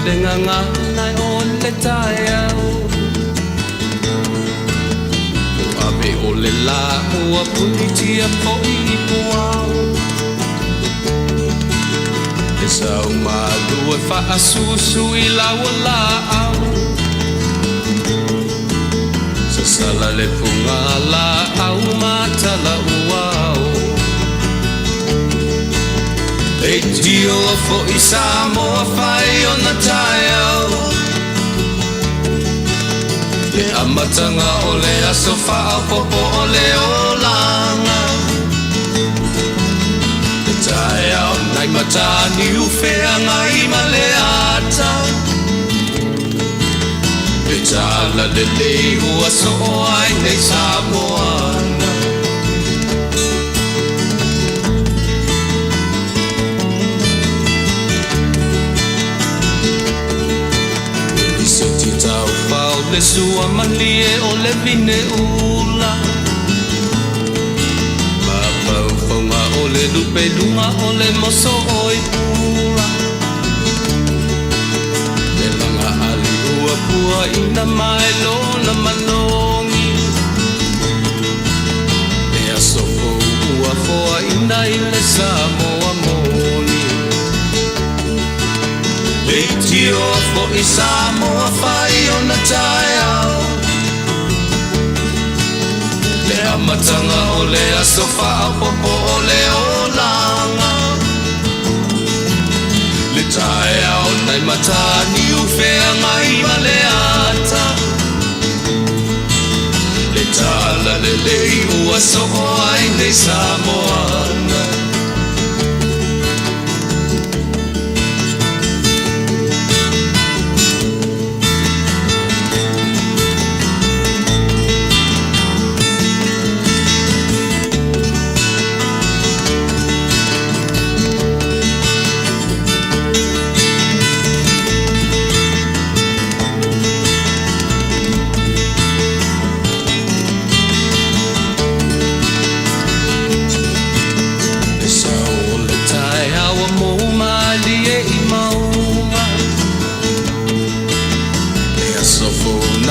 le nganga nai o le tai au Abe o le la ua punitia po I puau E sau malu e wha susu I laua la au Sa sala le punga la au matala uau E tio fo I Samoa whai o na tai au Le amatanga o le aso whao popo o le olanga Le tai au nai matani uwhea ngai ma le ata Le tala le leu aso o ai nei Samoana Le sua malie o le vine ula Ma paufonga o le lupe lunga o le moso o I pula Le langa ali ua pua ina mai lona manongi Le asofo ua foa ina I le Samoa moni Le tio fo I Samoa whai o na tai au Le amatanga o le aso whao popo o le olanga Le tai au nai matani uwhea ngai ma le ata Le tala le lei ua so o ai nei Samoana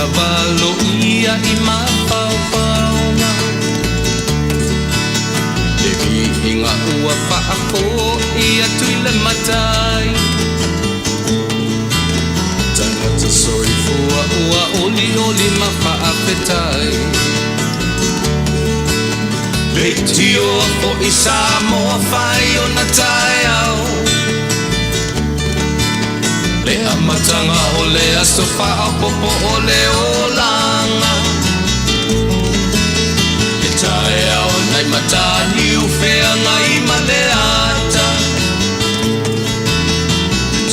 Valo ia I mapaupauna Le vihinga ua whaako ia tuile matai Tangata soifua ua oli oli mawhaapetai Le tio o I Samoa whai o na tai au Le amatanga o le aso whao popo o le olanga Le tai au nai matani uwhea ngai ma le ata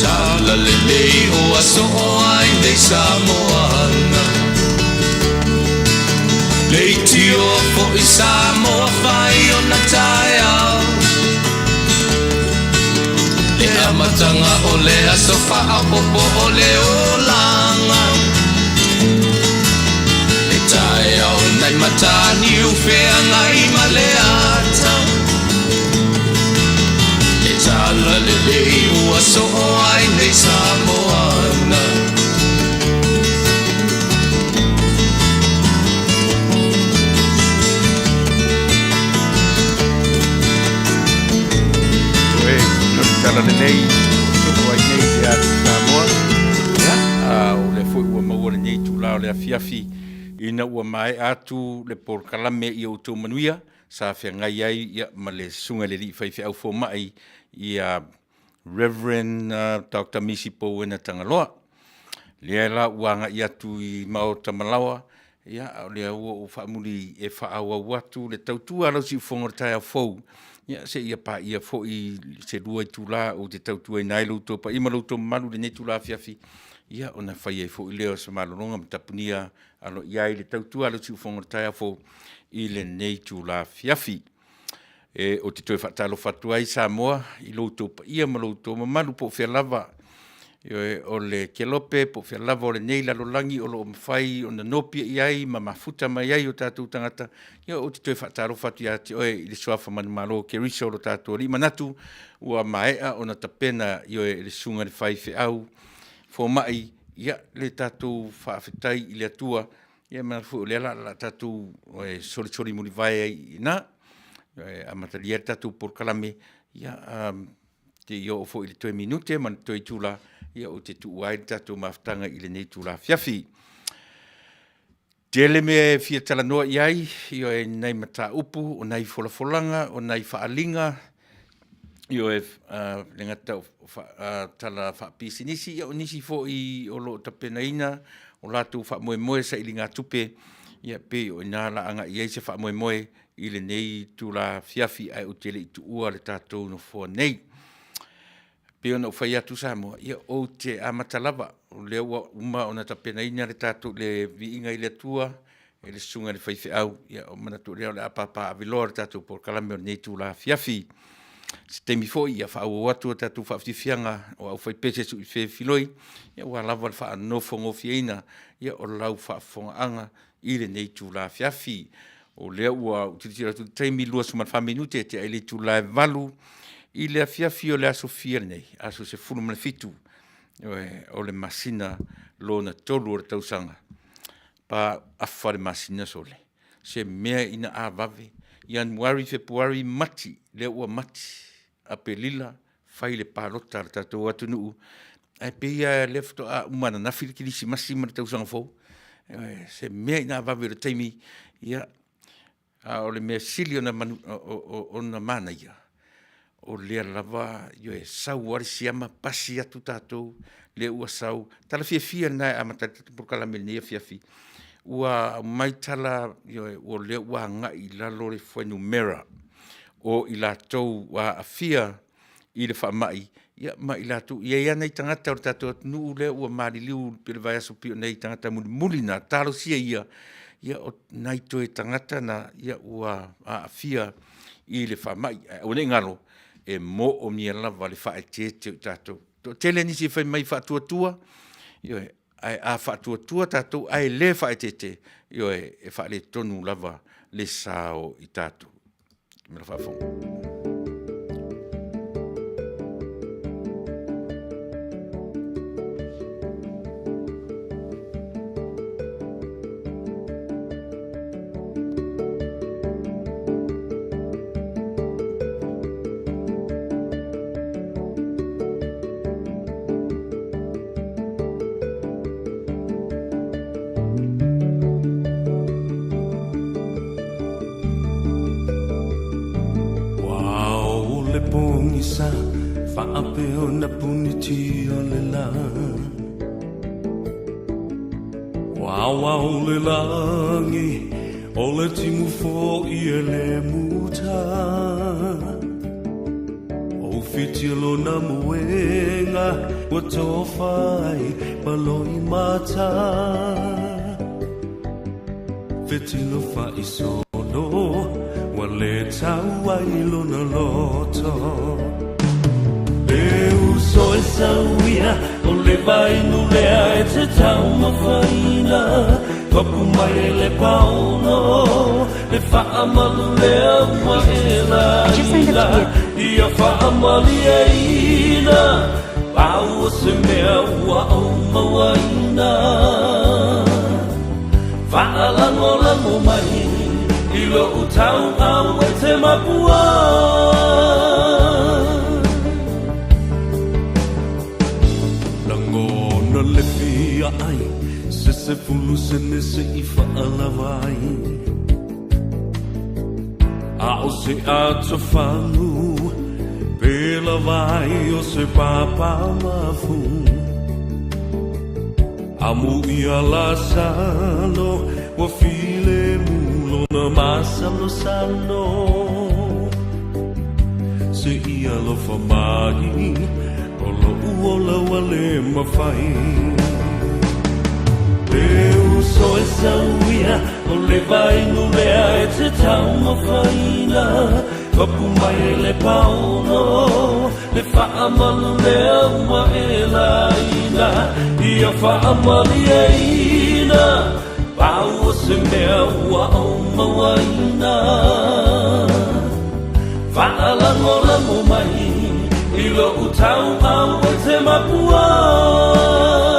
Tala le lei o aso o ai nei Samoana Le tio fo I Samoa whai o na tai au Le amatanga o le aso whao popo o le olanga Le tai au nai matani uwhea ngai ma le ata Le tala le lei ua so o ai nei Samoana Tala le nei, tuku ai nei te atu Samoa. O le fwoi ua maua le nei tūlao le afiafi. Ina ua mai atu le por kalame I o tō Manuia. Sa whia ngai ai ia ma le sunga le li whaiwhi au fō mai ia Reverend Dr. Misipo Wena Tangaloa. Lea la uanga I atu I Mao Tamalawa. Ia lea ua o whaamuri e whaawa watu le tautua lau si whongoratai au fōu. Ia se ia pa ia fo I se rua I tula o te tautua I nai lauto pa ima lauto malu le nei tula fiafi. Ia ona whai e fo I leo sa malonga mtapunia alo ia I le tautua alo si whongoratai au fōu I le nei tula fiafi. O te toi whatalo whatua I Samoa I lauto pa ia ma lauto malu po whea lava. O le kelope po whea lava o le nei lalolangi o lo mawhai o na nopia I ai ma mafuta mai ai o tātou tangata. Ia o te toi whataro whatu ia te oe I le suafa mani malo ke risa o lo tātou li manatu ua maea o na tapena I oe le sunga le whai whe au. fo mai ia le tatou whaafetai i le atua ia mana fu le la tatou sori muli vai ina a matalia tatou por kalame ia te yo fo i le 2 minute man toi tula ia o te tu wai tatou maftanga i le nei tula fiafi Tele me fia tala noa iai, io e nei mata upu, o nei folafolanga, o nei faalinga, io e lenga tau tala whaapisi nisi, ia o nisi fo i o lo tapenaina, o latu whaamoe sa ili ngā tupe, ia pe o ina la anga iai se whaamoe i le nei tu la fiafi ai o tele i tu ua le tātou no fo nei. Pe ona whai atu sa moa, ia o te amatalava, o lea ua uma o na tapenaina le tātou le viinga i le atua, e le sunga le whaife au, ia o manatu leo le apapa aviloa le tātou por kalame o nei tu la fiafi. Se teimi foi, ia whaau atu o tātou whaafitifianga, o au whai pese su i whai filoi, ia ua lava le wha anofo ngofiaina, ia o lau whaafonga anga i le nei tu la fiafi. O lea ua utiritira tu teimi lua suman whaminute te aile tu la valu, I le fiafi o le aso fia nei, aso se fulu mana fitu, o le masina lo na tolu o le tausanga. Pa afa le masina sole. Se mea ina a vave, Januari, Februari, mati, le ua mati, a pelila, fai le palota le tatou atu nuu. Ai peia lefto a umana na filikilisi masi mana tausanga fau. Se mea ina a vave o le taimi, ia, o le mea sili o na mana ia. O lea lava, yo e sau wari siama pasi atu tātou, le ua sau, tala fia nai a matata por kalame nea fiafi. Ua mai tala, yo e, o lea ua nga I lalo le whainu mera, o I lātou wa a fia I le whaamai, ia ma I lātou, ia nei tangata o tātou atu lea ua maari liu pile vai aso pio nei tangata muli na, talo sia ia o nai toe tangata na, ia ua a fia I le whaamai, o ne ngaro, e mo o mia lava le whae te tātou. Tele nisi whai mai whaatua, ai a whaatua tātou, ai le whae te, e whae le tonu lava le sao I tātou. Mera whaafonga. Fetilo fa isono, wale tawailo na loto. Eu sou essa uia, o levai no lea e te tau mafaina. Kopu mai le pauno, le fa amalu lea ma ela ila. Ia fa amali e ina, pau se mea ua o mawaina. Fa'alango mai ilo utau au e te mapua Langona le fia ai se fulu se nese I fa'alawai A o se ato fanu Pela vai o se papa mafu Amu ia la sano, wa file mulo na masalo sano. Se ia lo famai, o lo uola wale mafai. Eu sou essa uia, o levai no lea e te tau mafaina. Kopu mai le pauno, le whaamalu lea ua e la ina. Ia whaamali e ina, pau o se mea ua o mawaina. Whaalango mai, ilo utau au e te mapua.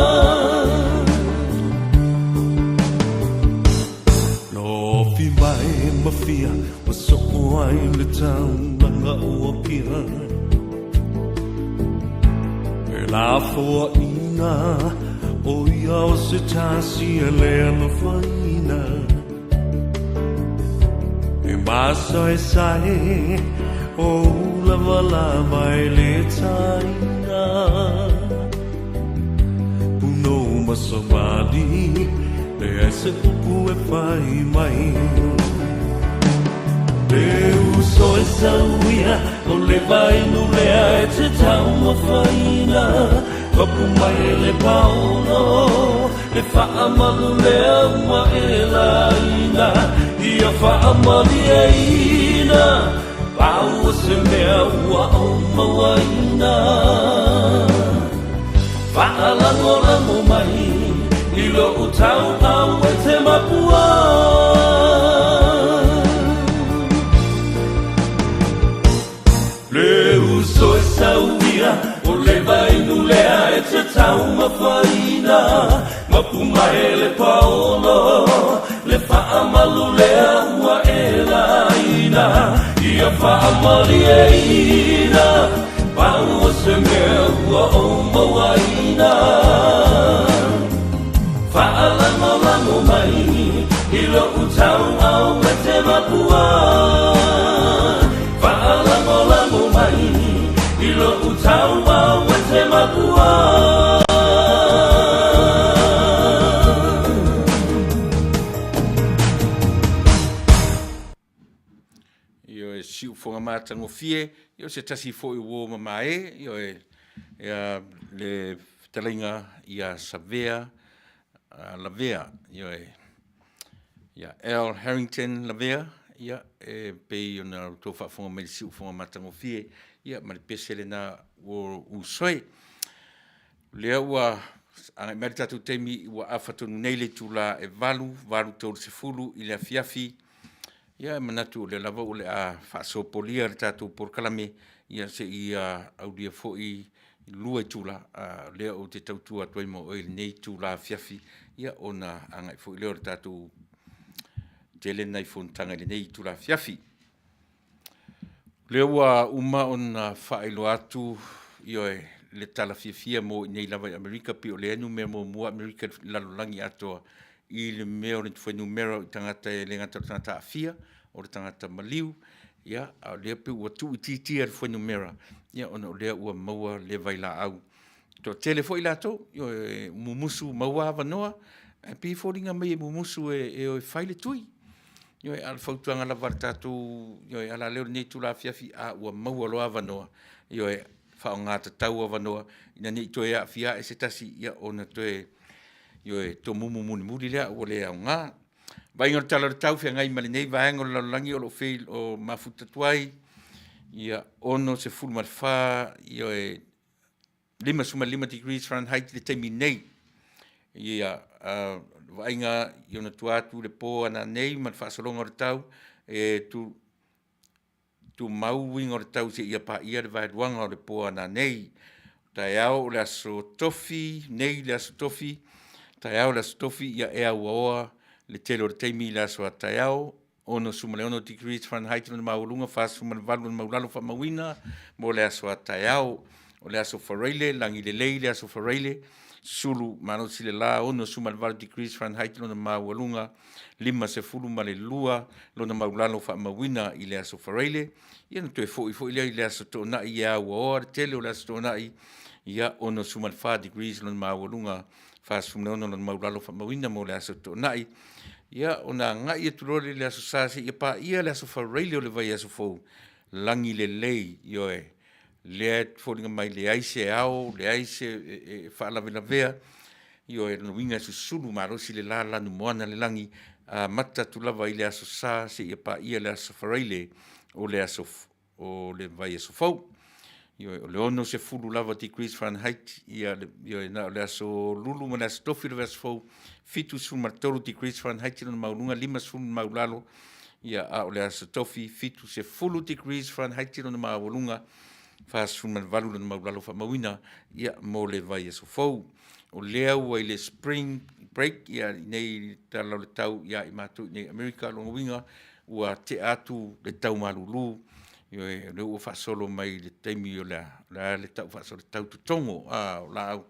ai le tau langa ua pia E la fua ina O ia o se tasi e lea no whaina E masa e sae O lava lava e le taina Puno masamadi Le ese upu e whai mai Le uso e sauia O le vai no lea e te tau ma whaina Kapu mai e le pauno Le whaamalu lea ua e laina Ia whaamali e ina Pau se mea ua o mawaina Whaalango lango mai I lo utau au e te mapua Le uso e sauia O le vainu lea e te tau mawhaina Mapu mai e le paolo Le whaamalu lea ua e laina Ia whaamali e ina Pau o se mea ua o mawaina Whaalango lango mai I lo utau au e te mapua Whaalango lango mai I lo utau au e te mapua Io e siu fonga mātango fie, io se tasi fo I wō mamae, io e le talinga ia Savea, Lavea, io e L. Harrington Lavea, ia e pei o na tō whaafonga mai siu fonga mātango fie, ia ma le pesele na o usoi. Lea ua, angai meri tatu teimi ua awhatonu nei le tūla e valu tōru se fulu I le afiafi, ia manatu le lava o le a whaasopolia le tātou porkalame, ia se ia audia fo'i lua tūla, lea o te tautua tuai mo o nei tūla afiafi, ia o na angai fo'i leo le tātou tele nei fontanga le nei tūla afiafi. Lea ua uma o na whaelo atu, io e le tala fia mo nei lava I Amerika, pi o le anu mea mo mua Amerika lalolangi atoa I le mea o le tuwai numero I tangata e le ngata o tangata afia, o le tangata maliu, ia, a lea pe ua tu I titia le tuwai numera, ia, ona o lea ua maua le vai la au. To tele fo I lato, io e mumusu maua avanoa, e pi fōringa mai e mumusu e o whaile tui. Io e ala fautuanga la vartatu, io e ala leo nei tu la fiafi a ua maua lo avanoa, io e whao ngata tau avanoa, ina nei to e a fia e se tasi, ia, ona to e io e to mumu muni muri lea o lea o ngā. Vai ngor tala tau fia ngai mali nei, vai ngor lalangi o lo feil o mafuta tuai, ia ono se fulu marfa, io e 5 degrees Fahrenheit le teimi nei. Ia vai ngā io na tuatu le po ana nei, man whaasolonga o tau, e tu mauwi ngor tau se ia pa ia le vai duanga o le po ana nei. Tai au le aso tofi, nei le aso tofi, tai au la stofi ia ea uaoa le telo le teimi la soa tai au ono sumale 1 degrees Fahrenheit na maulunga fa sumale valu na maulalo fa mawina mo le soa tai au o le aso fareile langi le lei le aso fareile sulu mano sile la ono sumale 2 degrees Fahrenheit na maulunga 5 se fulu male lua lo na maulalo fa mawina I le aso fareile ia no te fo le aso tona ia uaoa le telo le aso tona ia ono sumale 4 degrees na maulunga Fas fumleono na maulalo fa mawina mo le aso to nai. Ia ona ngai e turore le aso sasi ia pa ia le aso fa reile o le vai aso fo langi le lei io e le folinga mai le aise au le aise fa la vea io e no winga su sulu marosi le la no moana le langi mata tu lava ile aso sasi ia pa ia le aso fa reile o le aso o le vai aso fo. Io le ono se fulu lava degrees Fahrenheit ia io na le aso lulu mo le aso tofi le aso fitu sumartoro degrees Fahrenheit na maulunga 5 sun maulalo ia a le aso tofi fitu se fulu degrees Fahrenheit na maulunga fa sun valu na maulalo fa mawina ia mo le vai aso fo o lea ua I le spring break ia nei tala le tau ia I matu nei Amerika longa winga ua te atu le tau malulu, le ua whaasolo mai le teimi o le tau whaasolo tau tutongo, la au.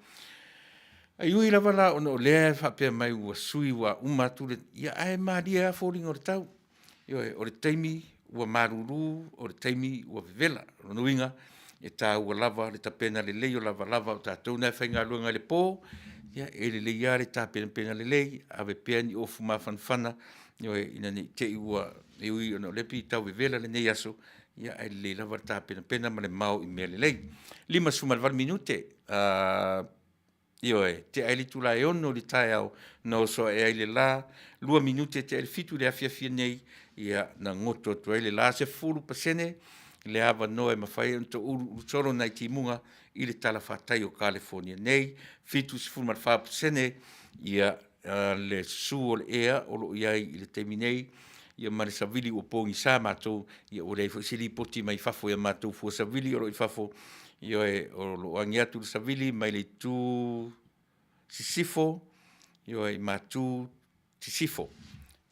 Ai ui lava la ono lea whapea mai ua sui ua umatu le, ia ae maadia a fōringa o le tau. O le teimi ua maruru, o le teimi ua vivela, o nuinga, e tā ua lava, le tapena le lei o lava o tātou nai whainga luenga le pō, ia e le lei a le tāpena le lei, ave pēa ni ofu mawhanwhana, ina ni te ua, e ui ono lepi tau vivela le nei aso, ia e le lava le tāpena ma le mau i mea le lei. 5 minute, te aili tula e ono li tae au, no so e aile la, 2 minute te aile fitu le afia nei, ia na ngoto tu aile la se fulu pasene, le ava noe mawhai unto urusoro nai timunga i le tala whatai o California nei, fitu se fulu marwha pasene, ia le su o le ea, o lo iai i le temi nei, ia mare savili o pongi sa matou, ia o le sili poti mai fafo ia matou fua savili o lo i fafo, ia o lo angiatu le savili mai le tu sisifo, ia matu sisifo,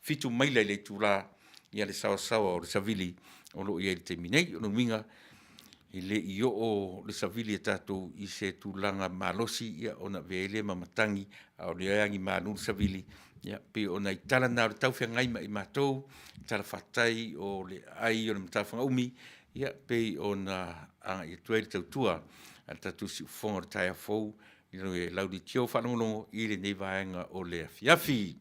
fitu maila le tu la, ia le sawa o le savili, o lo ia le temi nei, o lo minga, i le i o le savili e tatou i se tūlanga malosi, ia ona veele mamatangi, o le aiangi manu le savili, ia pe ona i tala nā o le tauwhia ngaima i mātou, tala whatai o le ai o le matawhanga umi, ia pe ona anga i tuere tautua, a tatou si ufonga le taia fou, i e laudi tio whanongo i le nei vaenga o le afiafi.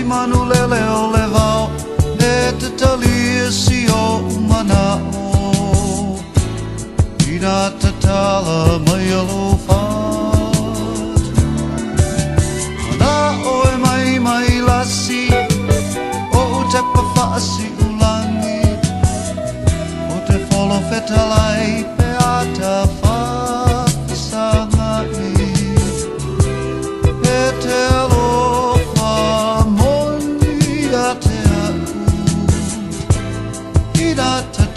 Manu lele o le vau, e te talia si o manao. Ina te tala mai alo what. Mana o e mai lasi, o te pawhaasi ulangi. O te wholo whetalai pe a ta whakisangai. E te alo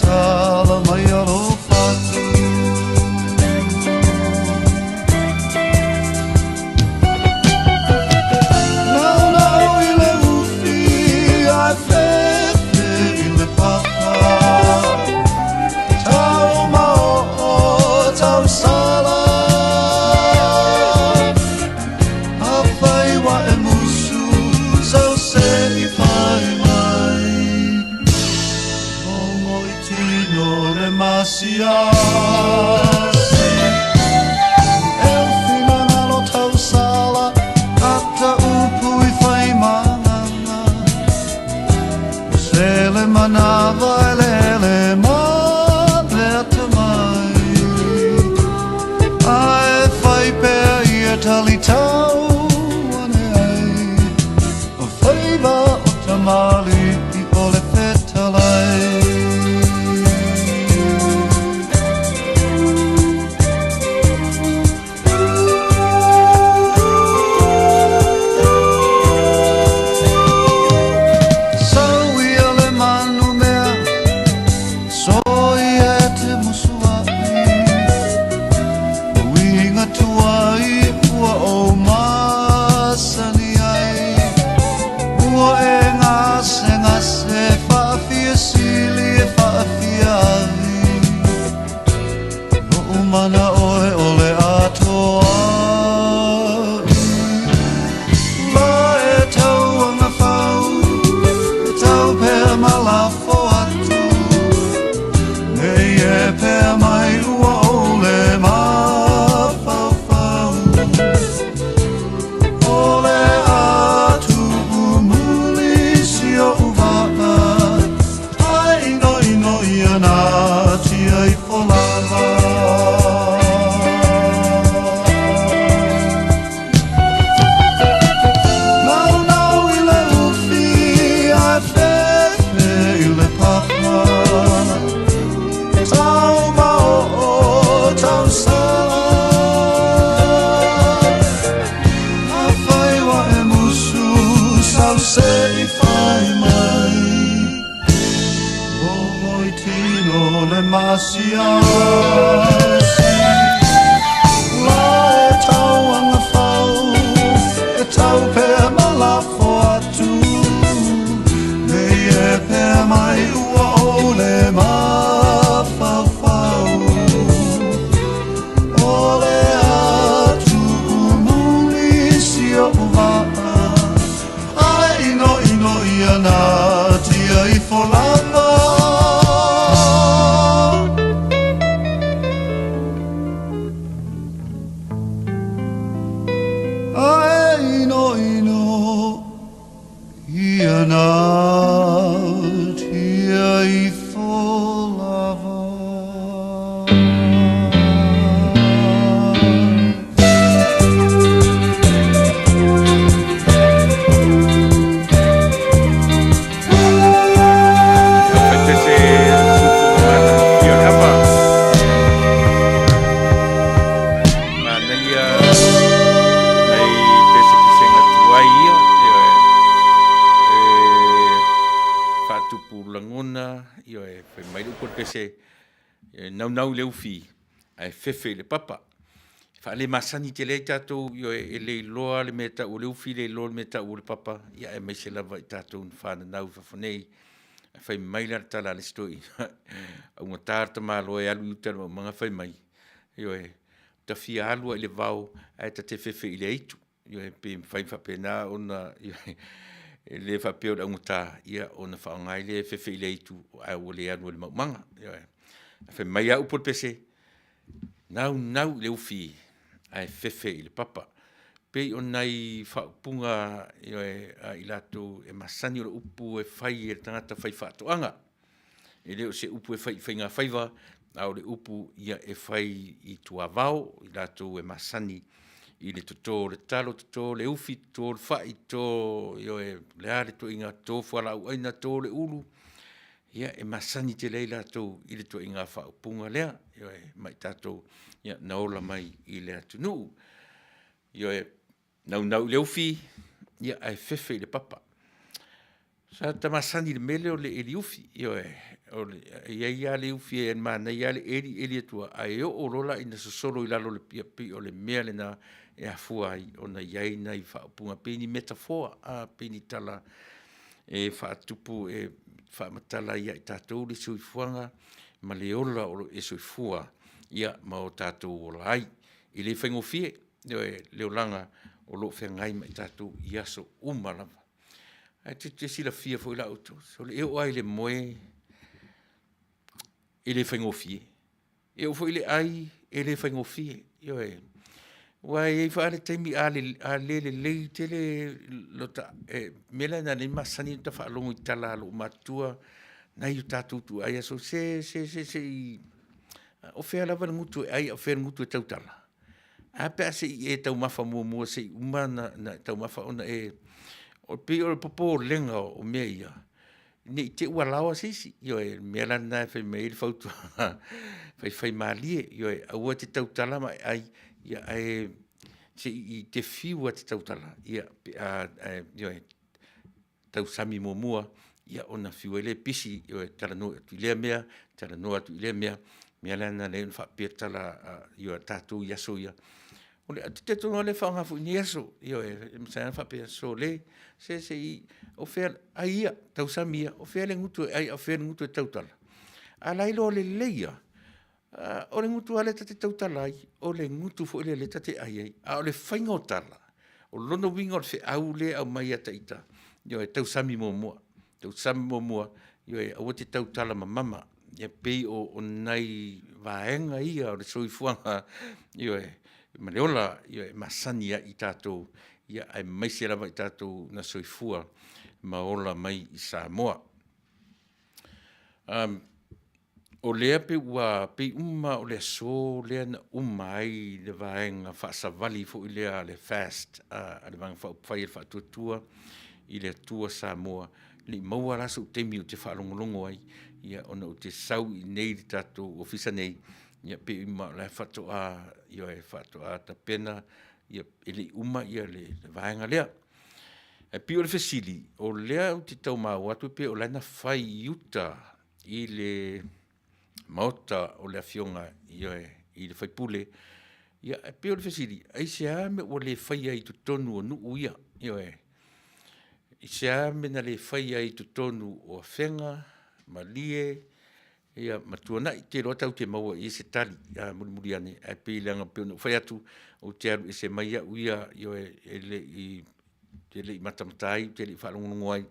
tala mai alo whatu. Nau i le uwhi, ai whete i le papa. Tau mao, tau sala. A whai wa e musu, sau se i whai mai. Demasiasi Elfina nalo tau sala Ata upu I whai manganga Sele manava lele maweta mai Ai whai pēr ia tali tau ane ai O whaiva o tamali I ole whetalai Mana oe ole atoa La e tau anga whau E tau pēr malafo atu Nei e pēr mai ua ole mawhau Ole atu umuli si o uvaka Ai no ia nā tia I polava sala a whai wa e musu sau se I whai mai o moi tino le masiasi la e tau anga whau e tau pēr malafo atu nei e pēr mai ua o le mawhawhau o le atu umuli si o waa ai ino ino ia nā tia I wholava ai ino ino ia nā tia I wholava nau le ufi ai fefe le papa fa le masani te le tatou yo e le loa le meta o le ufi le loa le meta o le papa ia e mai se lava I tatou fa na nau fa fonei fa mai la tala le stoi o tarta malo e alu uta manga fa mai yo e ta fia alu le vau ai ta te fefe I le itu yo e pe fa pena ona yo le fa pe o ngota ia ona fa ngai le fefe I le itu ai o le alu le manga yo e fa mai au por pese nau le ufi ai fefe I le papa pe onai fa punga yo e I lato e masani o upu e fai e tangata fai fatoanga e leo se upu e fai ngā faiva au le upu ia e fai I tua vau I lato e masani I le toto le talo toto le ufi toto le fai to yo e le are to inga to fala au aina to le ulu ia e masani te leila tau I le to inga whaupunga lea, yo e mai tatou ia naola mai I le Taunuu. Yo e nau le ufi, ia ai fefe le papa. Sa ta masani le mele o le eli ufi, yo e ia le ufi e mana ia le eli atua, ai o rola ina sosolo I lalo le pia pi o le mea le na e afua ai, o na iai na I whaupunga, peni metafoa, a peni tala e whaatupu e whaamatala ia I tātou le soifuanga, ma le ola o e soifua ia ma o tātou o lai. I le whaingofie, leo langa o lo whengai ma I tātou I aso umalama. Ai te sila fia fo I la auto. So le eo ai le moe I le whaingofie. Eo fo I le ai e le whaingofie. Io e. Wai e whaare teimi a le tele lota mela na ne masani ta whaalongo I tala lo matua na I tātou tu ai aso se o whea lava ngutu ai o whea ngutu e tautala. A pea se I e tau mafa mua se umana na tau mafa ona e o pe o popo lenga o mea ia. Ni te ua lawa sisi, io e mela na whai mei le fautu whai maalie, io e aua te tautala mai ai ia ai se I te fiua te tautala ia io e tau sami mua ia ona fiua le pisi io e tala no tu le mea tala no tu le mea mea lana le fa tala io tatu ia so ia ole te tono le fa nga fu ni eso io e sa fa pe so le se o fer ai tau sami o fer le ngutu ai o fer ngutu tautala ala ilo le leia o le ngutu ale te tautalai, o le ngutu fo le tate ai, a o le whainga o tala, o lono winga o le au le au mai ata ita, io e tau sami mua, io e au te tautala ma mama, ia pei o nai vaenga ia o le soifuanga, io e maleola, io e masania I tātou, ia ai maise lava I tātou na soifua, ma ola mai I Samoa. O lea pe ua pe uma o le so lea na uma ai le vaenga Fasa Vale fo I lea le fast a le vanga whai le whatuatua I le tua Samoa li maua rasa o temi o te whalongolongo ai ia ona o te sau I nei le tatou ofisa nei ia pe ma le fatoa ia e fatoa ta pena ia ele uma ia le vaenga lea e pi o le fesili o lea o te tau mau atu pe o lana fai iuta i le maota o le afionga ia i le fai pule ia e pe o le fesili ai se a me o le fai ai tu tonu o nuu ia i se a me na le fai ai tu tonu o afenga malie ia matuana i te roa tau te maua i se tali muri ane e pe ilanga pe no fai atu o te aru i se mai a uia te le i matamatai te le i whalongongo ai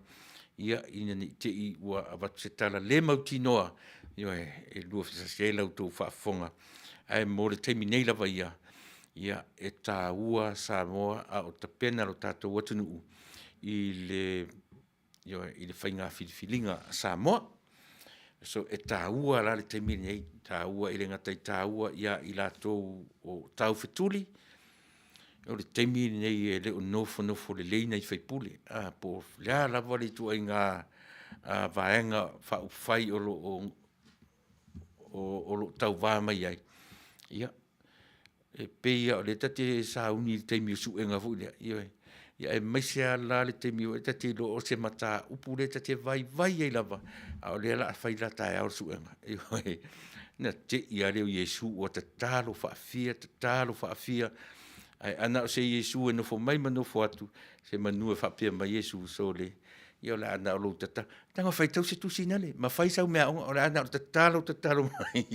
ia ina ni te i ua avatu se tala le mautinoa e lua fisa se lau tau whaafonga ai mo le teimi nei lava ia e tā ua Samoa a o ta pena lo tātou atunuu i le whainga whiliwhilinga Samoa. So e tā ua la le teimi nei, tā ua i le ngatai tā ua ia i lātou o tau whetuli. O le teimi nei e le o nofo le leina i whaipule. Po lea lava le tua i ngā vaenga whai o lo tau vāmai ai. Ia. E peia o le tate sauni le teimi o suenga fuile. Ia e maisea la le teimi o tate lo o se mata upu le tate vai ai lava. A o le ala whai la tae au suenga. Na te ia leo Yesu o ta talo whaafia. Ai ana o se Yesu e nofo mai manofo atu. Se manua whaapia ma Yesu so le. Ia o le ana o lo tata. Tanga whai tau se tusina le. Ma whai sau mea o le ana o tatalo mai.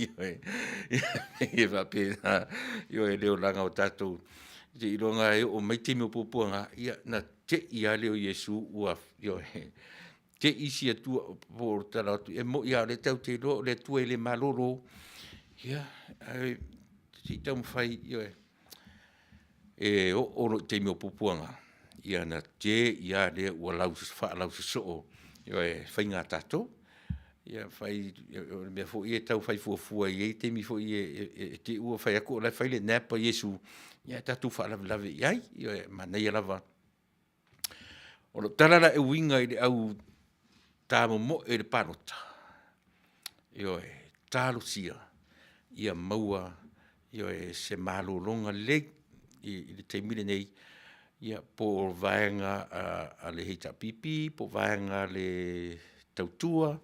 Ia whaapia. Ia e leo langa o tatou. Te ironga e o mai temi o pupuanga. Ia na te ia leo Yesu ua. Te isi atua po tala atu. E mo ia le tau te lo le tua le maloro. Ia. Te tau mwhai. E o lo temi o pupuanga. Ia na te ia le ua lau soo. Ia e whainga tatou. Ia whai, mea fo i e tau whai fuafua i e temi fo i e te ua whai ako o lai whai le napa Yesu. Ia tatu whaalave iai. Ia manei alava. O lo tarara e winga i le au tāmo mo e le parota. Ia tālo sia. Ia maua. Ia se malo longa le i le teimile nei. Ia po vaenga a le heita pipi. Po vaenga le tautua.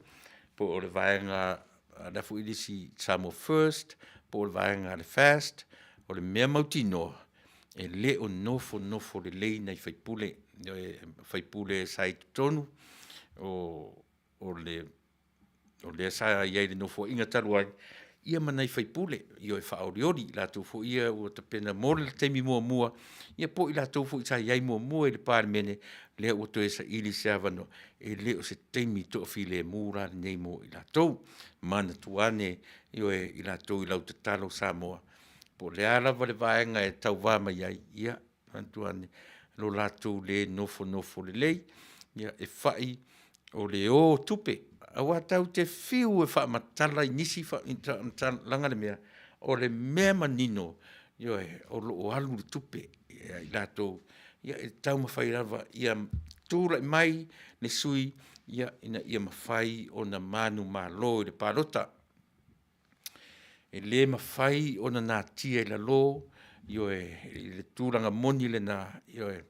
Po le vaenga la fu ilisi Samo First. Po le vaenga le Fast. O le mea mautinoa. E le o nofo le leina i whaipule. Whaipule sai tonu. O le sa iai le nofo inga taru ai. Ia manai whaipule. Ia e whaoriori. La tau fo ia o ta pena mole le teimi mua. Ia po i la tau fo i sa iai mua e le pāre mene. Le o to e sa ili se avano. E le o se teimi to file e mūra nei mo i la tau. Mana tuane. Ia e i la tau i lau te talo Samoa. Po le alawa le vaenga e tau vama iai. Ia. Antuane. Lo la tau le nofo le lei. Ia e whai o le o tupe. Awa tau te fiu e wha matala i nisi langa le mea. O le mea manino. Ia o lo o alu le tupe. Ia i la tau. Ia e tau mawhai rawa. Ia tūra i mai le sui. Ia ia mawhai o na manu malo i le parota. E le mawhai o na nā tia i la lo. Ia le tūranga moni le na. Ia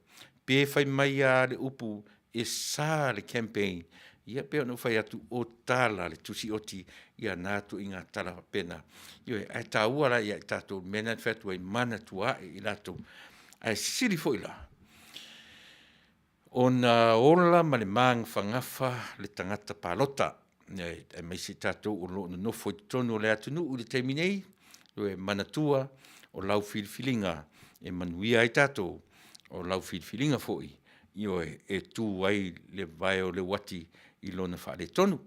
pe whai mai a le upu. E sa le campaign. Ia pe no fai atu o tala le tusi oti ia natu inga tala pena. Ia e ta ua ia tatou mena fatu ai mana tua i lato. Ai sili foi la. Ona ola ma le mang whangafa le tangata palota. E mai si tatou o lo no foi tonu le atunu u le teminei. Ia mana tua o lau filfilinga. E manuia ai tatou o lau filfilinga foi. Ia e tu ai le vai o le wati i lona whaare tonu.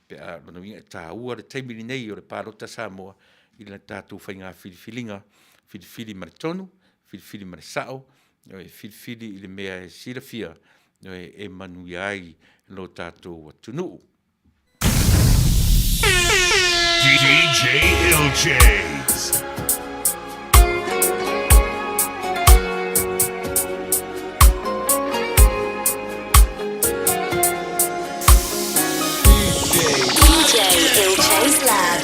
Pe a lona winga tā ua le teimiri nei o le pārota Samoa i la tātou whainga whiliwhilinga, whiliwhili mare tonu, whiliwhili mare sao, whiliwhili i le mea e sirafia e Manuia ai lo tātou atunuu. DJ LJs. DJ Ilchase Lad.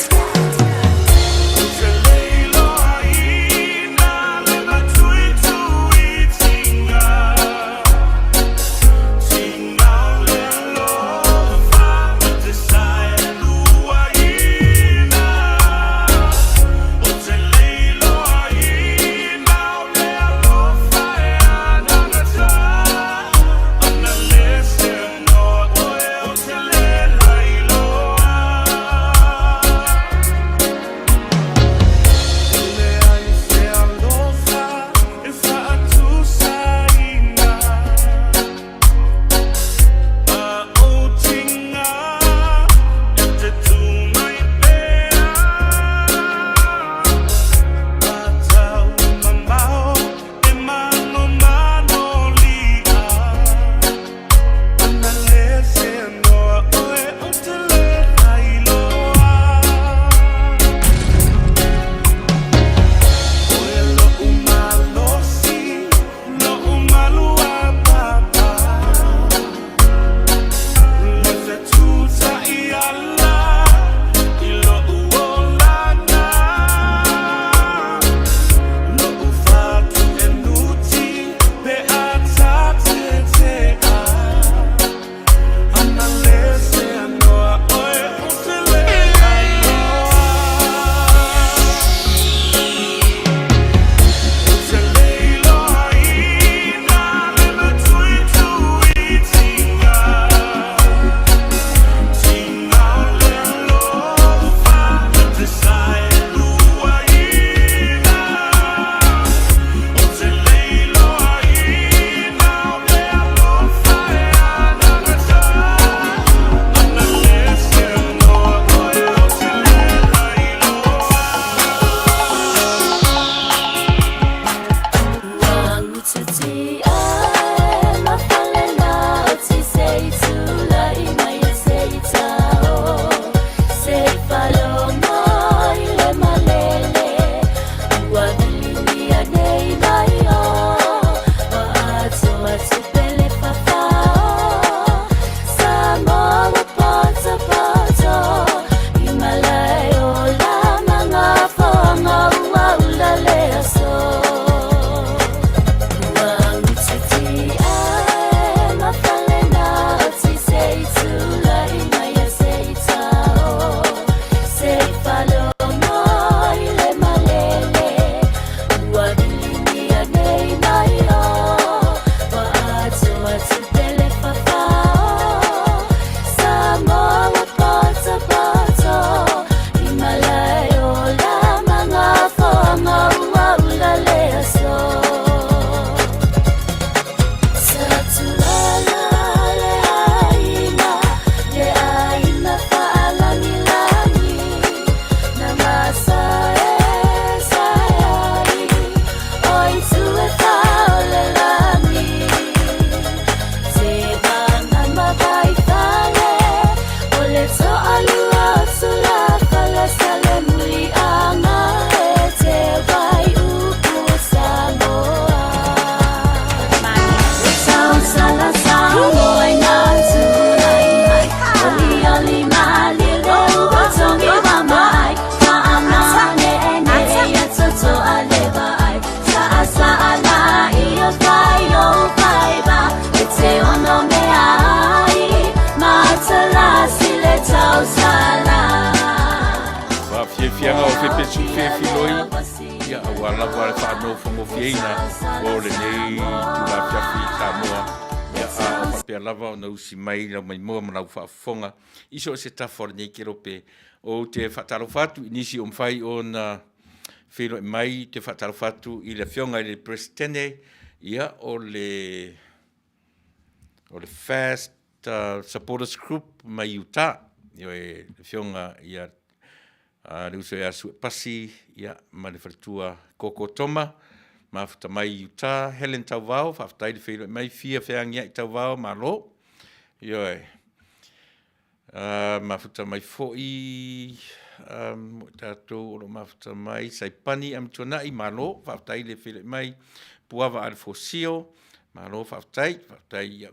filoi ia ua lava le whaanau whangofiaina o le nei tula fiafi Samoa ia a o whapea lava o na usi mai lau mai mua manau whaafonga iso se tafora nei kero pe o te whataro whatu inisi o mwhai o na whiro mai te whataro whatu i le fionga i le presidente ia o le Fast Supporters Group mai Utah ia e le fionga ia le uso e asu pasi ia ma le whatua koko toma ma futa mai Utah Helen Tauvao whaftai le whiro mai fia whiangia i Tauvao ma lo ia e ma futa mai foi tatou o ma futa mai saipani am tona i ma lo whaftai le whiro mai puava al fosio ma lo whaftai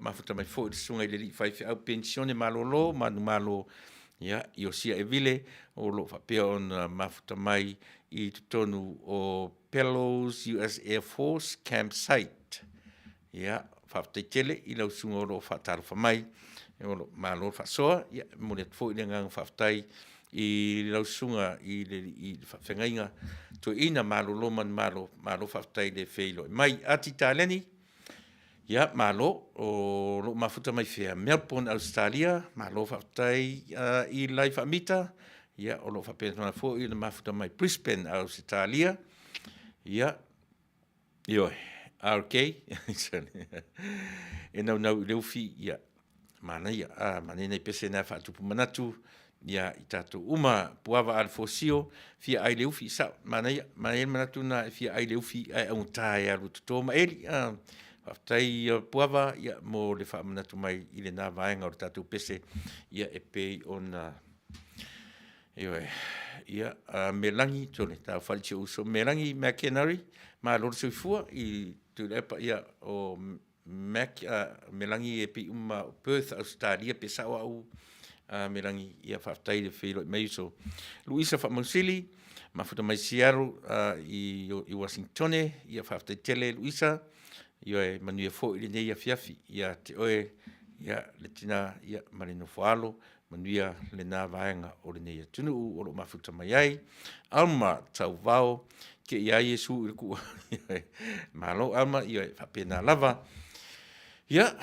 ma futa mai foi le sunga i le li whai au pensione ma lo manu ma lo ia io sia e vile o lo whapea on mafuta mai i tonu o Pellows US Air Force campsite ia whaptea tele i lau sunga o lo whataro whamai o lo malo whasoa ia mone fo i le ngang whaptai i lau sunga i whengainga to ina malo lo man malo whaptai le wheilo mai ati taleni ia malo o lo mafuta mai fea Melbourne Australia malo whaftai i lai whamita ia o lo whapena fo i le mafuta mai Brisbane Australia ia ioe RK e nau leufi ia mana ia manena i pese na whatupu manatu ia i tātou uma puava al fosio fia ai leufi sa mana ia manatu na fia ai leufi ai au tae alu tutoma eli Whaftai puava ia mo le whaamanatu mai i le nā vaenga o tātou pese ia e pei o na ia melangi tole tau whalitio uso melangi mea kenari ma lor soifua i Tuilaepa ia o melangi e pi Perth Australia pe sawa au melangi ia whaftai le whiro mai uso Luisa Whamausili ma futa mai Seattle i Washingtone ia whaftai tele Luisa ia e Manuia fo i le nei a fiafi ia te oe ia le tina ia marino foalo Manuia le nā vaenga o le nei a tunu o lo mafuta mai ai Alma Tauvao ke ia Yesu i le kua malo Alma ia e whapena lava ia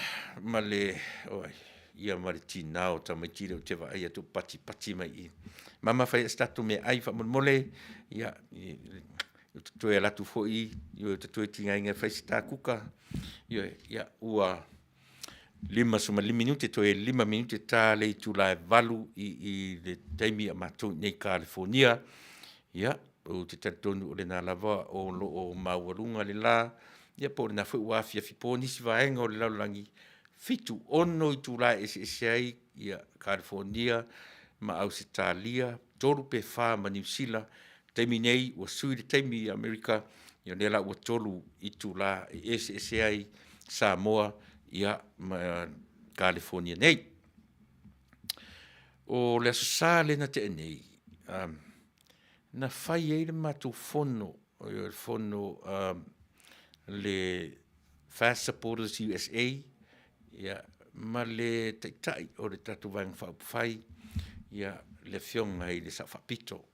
ma le oe ia ma le tina o ta mai tira o te wa ai atu pati mai i mama whai statu me ai whamolmole ia to e latu fo i yo te to tinga inga festa kuka yo ya ua 5 minute to e 5 minute ta le tulae valu i le taimi a matou nei California ya o te tonu o le na lava o lo o mauarunga le la ya po na fo wa fia fiponi si vaenga o le laulangi fitu ono i tulae ai ya California ma Australia toru pe fa ma New Zealand taimi nei ua sui le taimi Amerika ia nela ua tolu i tula i ai Samoa ia ma California nei. O le asosā lena te nei, na whai ei le mātou fono, o fono le Fast Supporters USA, ia ma le taitai o le tatu vang whai, ia le fionga i le sa whapito.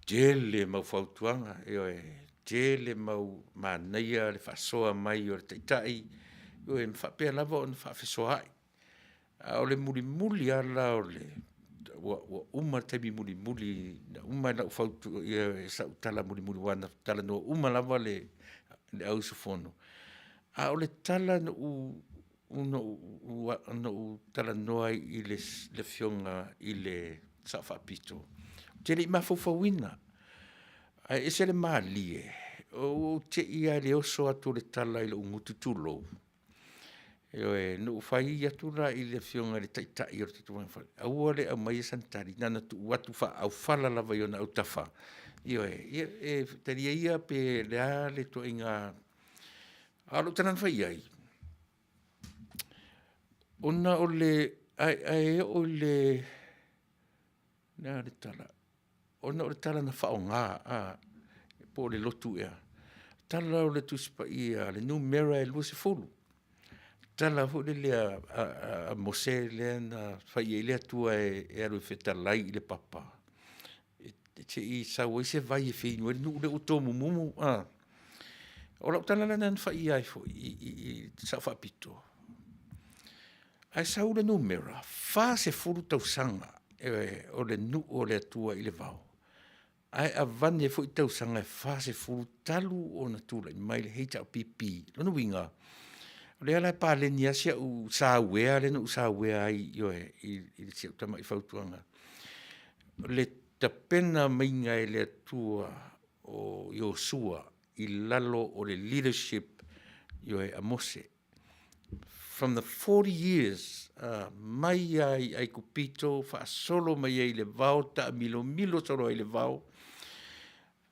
Jele mau whautuanga, jele mau manaia le whasoa mai o le taitai, e mwhapea lava o na whawhesoa ai. O le muli ala o le, uma tebi muli, uma la whautu, e sa utala muli wana, tala no uma lava le ausofono. O le tala no tala noa i le fionga i le sa whapito. Te li mawhawhawina. E se le maalie. O te ia le oso atu le tala i le ungututulo. E no whai atu ra i le fionga le taitai o te tuwang. Aua le au mai santari. Nana tu watu wha au whala lava i ona au tafa. E taria ia pe le a le to inga. Alo tanan whai ai. Ona o le. Ai o le. Nā le tala. Ona o le tala na whaonga, po le lotu ea. Tala o le tuspa i le numera e lua se fulu. Tala ho le a mose le na whai e lea tua e aru whetalai i le papa. te I sa o se vai e whinu, e nu le o tō mumu, o lau tala lana na whai ai fo, I sa whapito. Ai sa ule numera, wha se furu tau sanga, o le nu o le atua I le vau. Ai a vane fo I tau sanga e wha se furu talu o na tula I mai le heita o pipi. Lono winga, le ala pa le ni asia u sa wea, le no sa wea ai I le sia utama I fautuanga. Le tapena mainga I le atua o Iosua I lalo o le leadership a Mose. From the 40 years, mai ai kupito, wha solo mai ai le vau, ta milo solo ai le vau,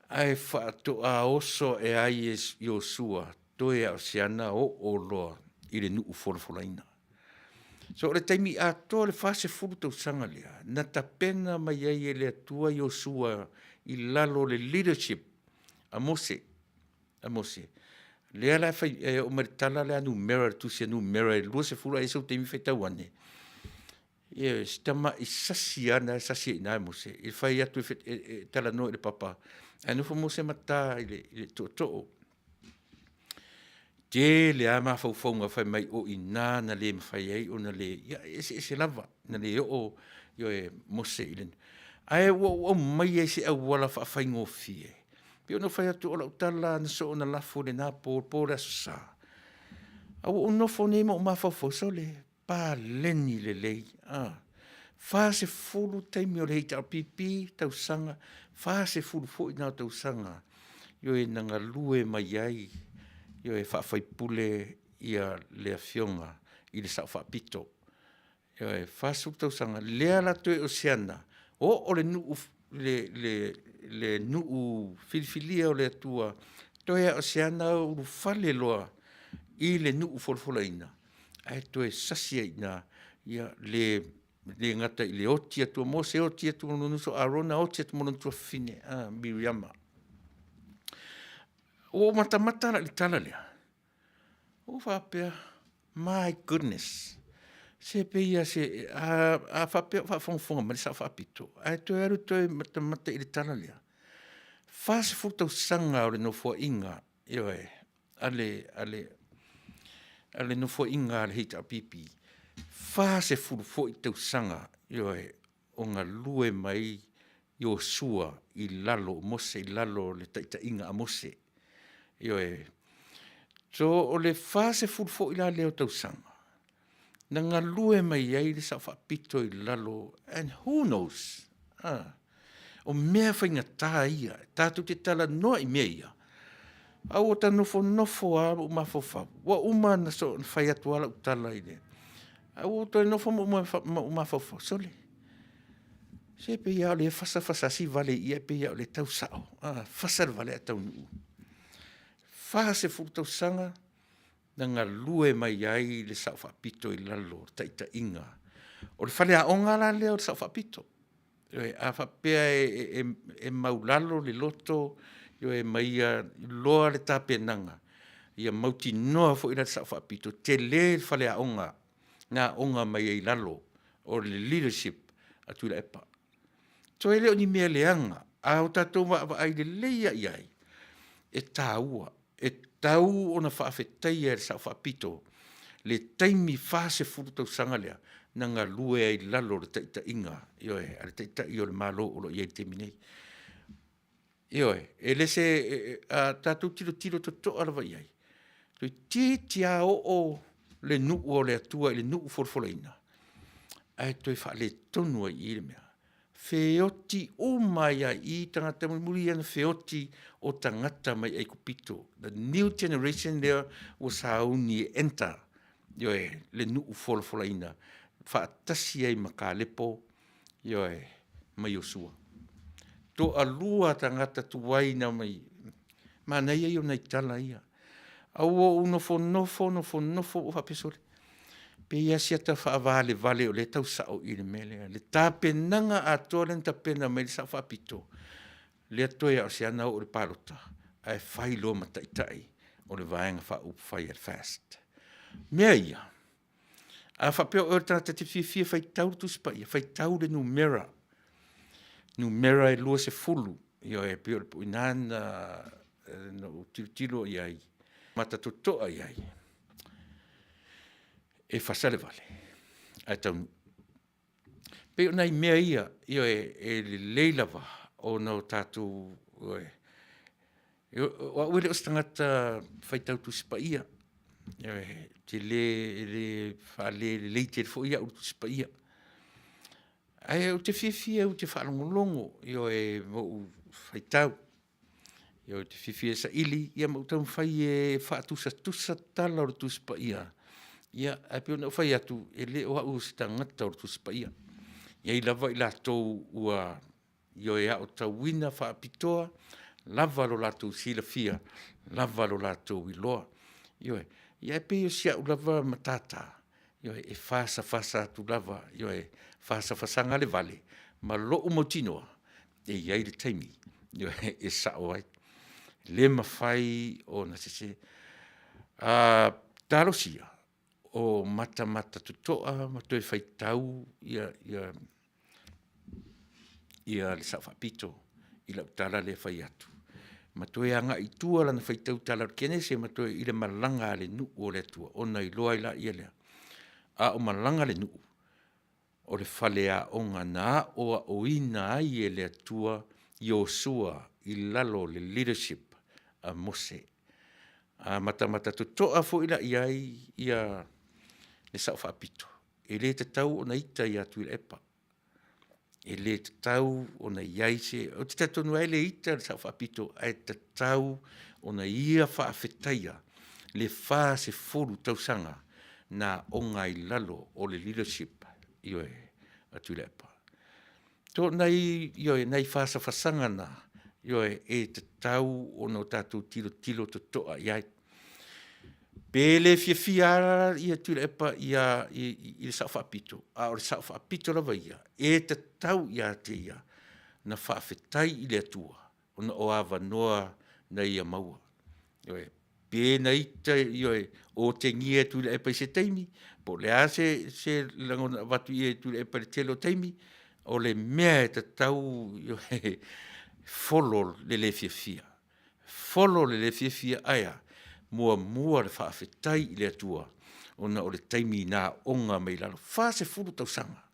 ai wha to a oso e ai Iosua, toe a oseana o loa I le nuu forfolaina. So le taimi a to le wha se furu tau sanga lea, na tapena mai ai le atua Iosua I lalo le leadership, a Mose. Lea la fai o maritala le anu mera tu se anu mera lua se fura eso te mi feta wane. Stama I sasiana sasi na Mose. Il fai atu tala no le papa. Anu fo Mose mata ile to. Te le ama fau fai mai o ina na le fai ai ona le ya ese lava na le o Mose ile. Ai o mai ese a wala fa fai ngofie. Pio no fai atu ola utala na so na lafo le na por la sa. Au no fo ne mo ma fo so le pa leni le lei. Fa se fulu taimi o le heita o pipi tau sanga. Fa se fulu fo ina tau sanga. Yo nanga lue mai ai. Yo fa fai pule ia le afionga I le sa fa pito. Yo fa su tau sanga lea la toe oceana. O le nu le nuu filifilia o le atua toe a oseana uru fale loa I le nuu folfolaina ai toe sasi aina ia le ngata I le oti atua mo se oti atua nunuso arona oti atua mono tua fine Miriama o matamata la tala lea o whapea my goodness se peia se a whapea ma le sa whapito. Ai toi aru toi mata I le tala lea. Whase furtau sanga o le no fua inga, ale no fua inga le heita pipi. Whase furu I tau sanga, o ngā lue mai Iosua I lalo, Mose I lalo le taita inga a Mose. So o le whase furu I la leo tau sanga. Na ngā lue mai ai le sa whapito I lalo, and who knows? O mea whainga tā ia, tātou te tala noa I mea ia. Au o ta nofo a o mawhawha. Wa uma na so whai atu ala utala I le. Au o ta nofo o mawhawha. Sole. Se pe ia o le fasa si vale ia pe ia o le tau sao. Fasa vale a Taunuu. Fasa furu tau sanga, na ngā lue mai ai le sa whapito I lalo, taita inga. O le whale a onga la leo le sa whapito. A whapea e maulalo le loto, mai loa le tāpenanga. Ia mauti noa fo ina le sa whapito. Te le whale a onga, ngā onga mai ai lalo, o le leadership a Tuilaepa. So e leo ni mea leanga, a o tātou wa ai le leia iai, e tāua. E tau ona whaafetai e sa whaapito, le taimi whaase furutau sanga lea, na ngā lue ai lalo le taita inga, ale taita I o le malo o lo iei te minei. E le se, tātou tiro to alawa iai. Toi tia o le nuu o le atua, le nuu forfolaina. Ai toi wha le tonua I le mea. Feoti o mai I tangata muri ana feoti o tangata mai ai kupito. The new generation there was hauni enter. Le nuu folfolaina. Whaatasi ai makalepo. Mai Iosua. To alua tangata tuwaina mai. Mana ia I o nei tala ia. Au o nofo o hapesore. Pe ia siata Vale o le tau sao I le mele. Le tāpenanga a tōre ta pena mai le sa whapito. Le atoia o siana o le palota. Ai whai lo mataitai o le vaenga wha upwhai at fast. Mea ia. A whapeo o tana te whiwhia whai tau tu spa ia. Whai tau le numera. numera e lua se fulu, io e pio le puinana, no tilo iai, mata totoa iai, e Fasa le Vale, ai Taunuu. Peo nai mea ia, io e leilava o no tātou, wa uele o stangata whaitau tu sipa ia, te le leite fo ia o tu sipa ia. Ai o te whiwhia o te whaalongolongo, io e mo whaitau, io te whiwhia sa ili, ia mo tau whai e whaatusa tala o tu sipa ia. Ia, ai peo na whai atu, e le o au stangata o tu sipa ia. Ia i lava i latou ua, io e au tau wina whaapitoa, lava lo latou sila fia, lava lo latou i loa. Io e, ia e peo sia u lava matata, io e Fasa tu lava, io e Fasa le Vale, ma lo umotinoa, e iai le taimi, io e sao ai. Le mawhai o na sese, talosia, o mata tutoa, matoe whaitau, ia le sa whapito, i lau tala le whai atu. Matoe anga i tua lana whaitau tala kene se matoe i le malanga le nuu o le atua, ona i loa i la ia lea. A o malanga le nuu, o le whale a onga na o a oina ai e le atua Iosua i lalo le leadership a Mose. A mata tutoa fo ila iai ia le sa whapito. E le te tau o na ita ia Tuilaepa. E le te tau o na iai se, o te tatonu ai le ita le sa whapito, ai te tau o na ia whaafetaia, le wha se folu tausanga na onga i lalo o le leadership io e a Tuilaepa. Tō nei, io e nei whasanga na, io e te tau o no tātou tilo to toa iai. Pele fia ia Tuilaepa ia i le sa whaapito, a o le sa whaapito lava ia, e te tau ia te ia, na whaafetai i le atua, o na o awa noa na ia maua. Io e, pēna ita, io e, o te ngia Tuilaepa i se teimi, po lea se langona watu i e Tuilaepa le telo teimi, o le mea e te tau, io e, folo le fia. Folo le fia aia, mua le whaafetai i le atua, ona o le teimi nā onga mai lalo. Whase furu tau sanga,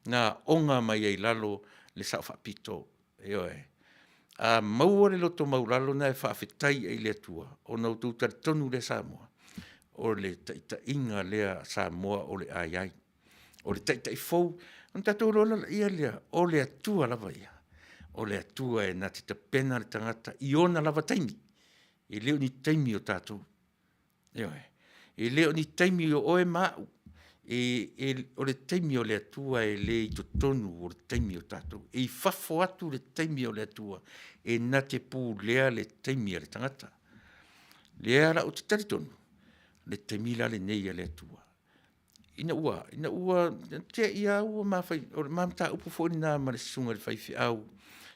nā onga mai ai lalo le sa whaapito, io e. A maua le loto maulalo na e whaafetai ai le atua, o nau tūtari tonu le Samoa, o le taita inga lea Samoa o le ai, o le taita i fau, on tatou rola ia lea, o le atua lava ia, o le atua e na te pena le tangata, i ona lava taimi, e leo ni taimi o tātou, e leo ni taimi o oe mau, o le taimi o le atua e le i tonu o le taimi o tātou, e i fafo atu le taimi o le atua, e na te pū lea le taimi a le tangata. Lea la o te taritonu, le taimi la le nei a le atua. Ina ua, te ia ua mawhai, o le mamata upu fōni nā ma le sunga le whaifi au,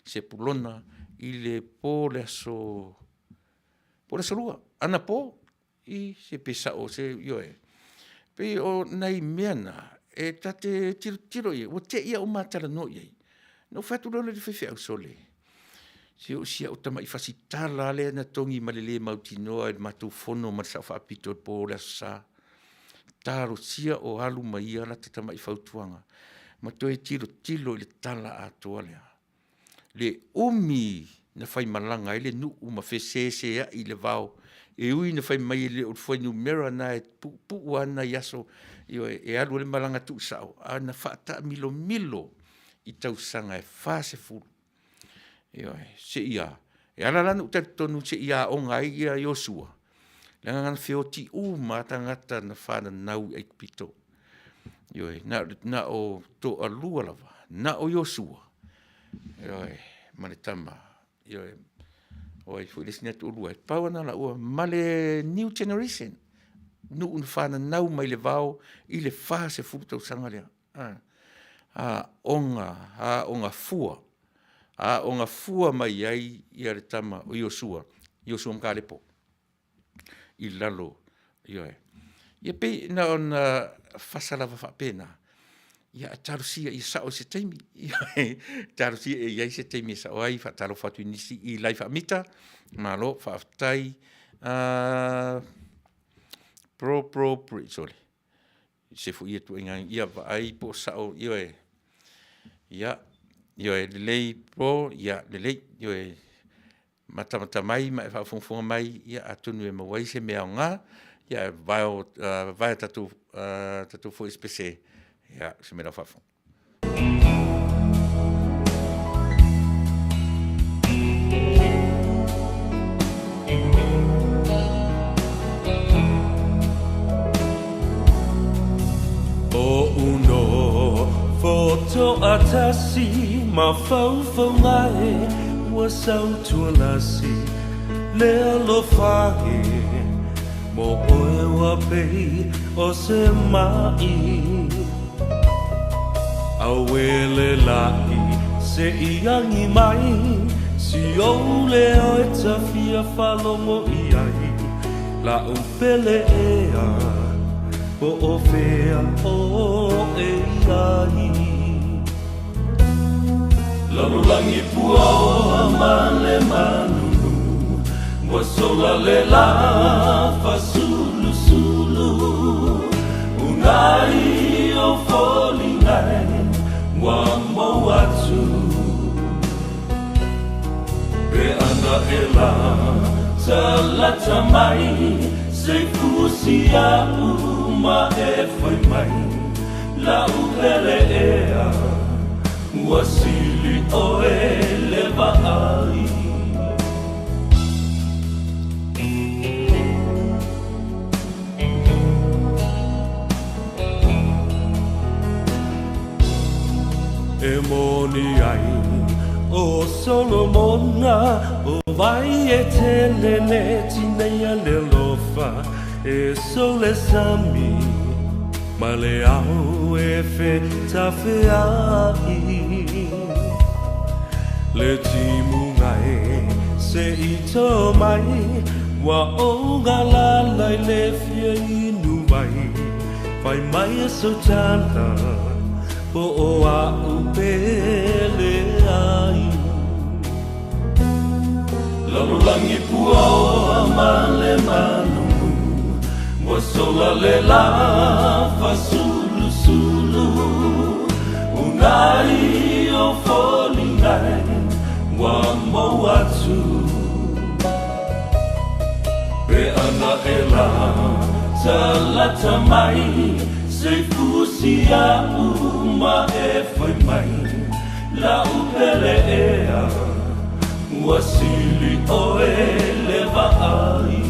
se pulona, i le pō le aso lua, ana pō, i se pesa o se ioe. Pei o nei meana, e tate tiro ia, o te ia o mātara no iei. No whatu lolo le whaifi au sole. Se o sia o tama i fasitala le na tongi ma le mauti noa, e mātou fono ma le sa whaapito pō le aso sa. Taro sia o alu maia la te tama i whautuanga. Ma toi tilo i le tala a toa lea. Le umi na whai malanga i le nu uma whesesea i le vau. E ui na whai mai le o whai numera na e pu ana i aso e alu le malanga tu sao. A na whaata milo i tausanga e whase fulu. Se ia. E ala lana uta tonu se ia o ngai ia Iosua. Langa ngana whioti tangata na whana nau e pito. Na o to alua lava, na o Iosua. Mane tama. Oi, fui lesina tu ulua. Pawana la ua, male new generation. Nu un whana nau mai le vau, i le whase furutau sangalea. Onga fua. Onga fua mai ai i are tama o Iosua. Iosua mkalepo. I lalo, Ia pe na on Fasa lava whapena. ia tarusia i sao se taimi. Tarusia e iai se taimi sao ai, whaataro whatu nisi i lai whaamita, malo, whaafutai, sorry. Se fu ia tu inga ia va ai po sao ioe. Ia, ioe lelei pro, ia lelei, ioe matamata mai, mai whaafonga mai, ia atunu e mawai se mea ngā, ia vai tatu fo espese, ia se mea whaafonga. Foto atasi ma fau ngai wa sau tua nasi le lo fahi mo oe wa pei o se mai awele lai se iangi mai si o le o tafia falomo iai la upele ea po o fea o e iai Lalulangi pua o amale manunu Wasola le la fasulu sulu Unai o folingai Wamo atu Be ana e la Talata mai Se fusia uma e foi mai La upele ea Wasili oe leva ai E moni ai o Solomona o vai e telene tineia le lofa e sole sami ma le au e fe tawhai Le timu ngai se i tō mai Wa o ngā lalai le fia inu mai Whai mai e so tāna Po o a upele ai Lalulangi pua o amale manu Wasola le la fasulu sulu Unai o folingai Wamo atu Be ana e la Talata mai Se fusia uma e foi mai La upele ea Wasili oe leva ai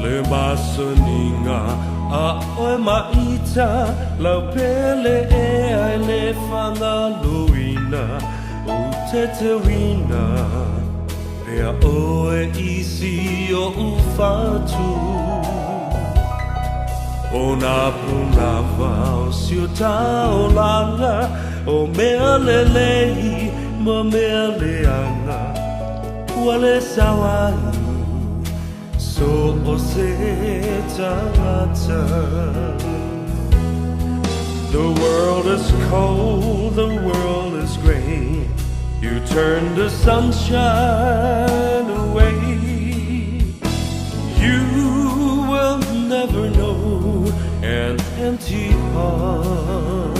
Le masoninga a oe maita Lau pele e ai le whangaluina O te te wina Pea oe isi o ufatu O nā punawa o sio tau langa O mea lelei ma mea leanga Ua le sawai So o se tangata The world is cold, the world is gray You turn the sunshine away You will never know an empty heart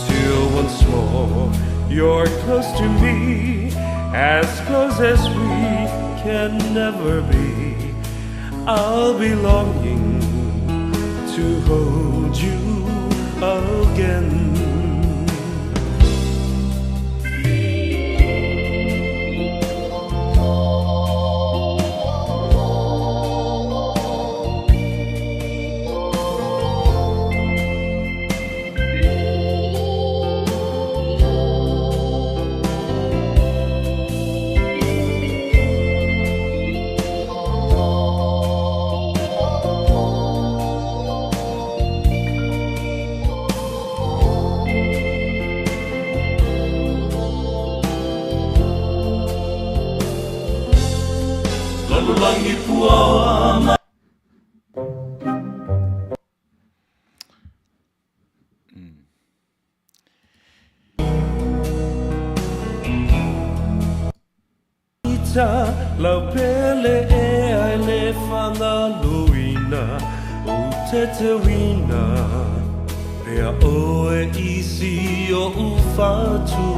Till once more you're close to me As close as we can never be I'll be longing to hold you again ta lau pele e ai le whanga luina o te te wina pea oe isi o ufatu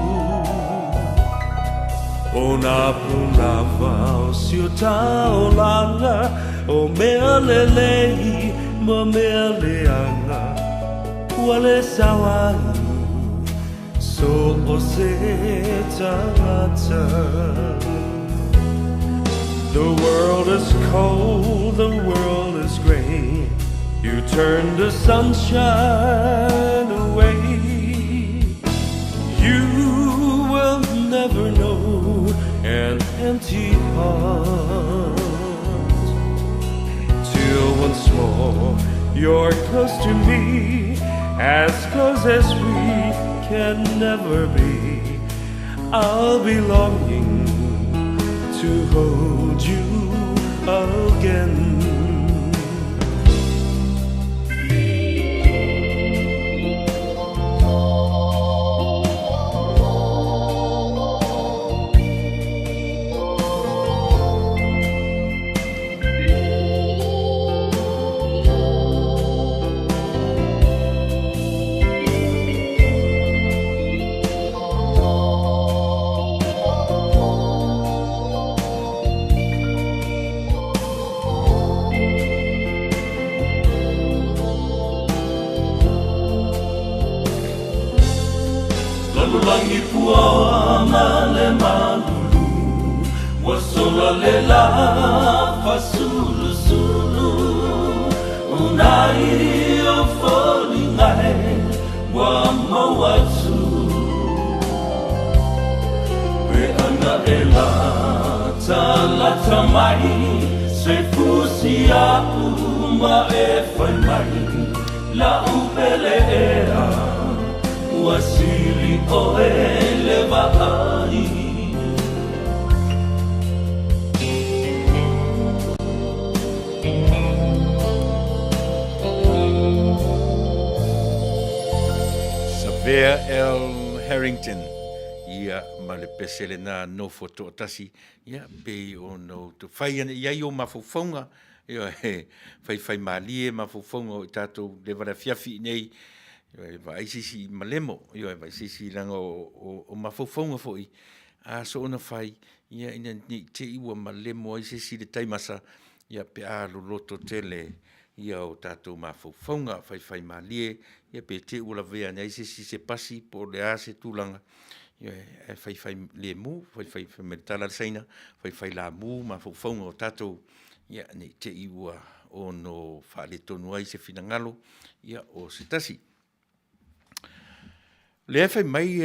o nā puna whao si o tau langa o mea le lehi ma mea le anga ua le sawai so o se tangata. The world is cold, the world is gray. You turn the sunshine away. You will never know an empty heart till once more you're close to me, as close as we can never be. I'll be longing to hold you again. Langi pua male malulu wasola le la fasulu sulu unai o foli ngai wa mawatsu we ana ela tala tamai se fusia uma e fai mai la upele era wasili o ele vai Savea El Harrington ia ma le pesele na no foto tasi ia pe o no to fai ia yo mafofonga ia fai malie mafofonga o tato le vara fiafi nei vai sisi malemo io vai sisi langa o mafofonga foi a so ona fai ia ina ni te iwa malemo ai sisi le taimasa ia pe a lo loto tele ia o tato mafofonga fai malie ia pe te ula vea nei sisi se pasi po le ase tulanga ia fai le mu fai metala seina fai la mu mafofonga o tato ia ni te iwa o no fa le tonu ai se finangalo ia o se tasi. Le fai mai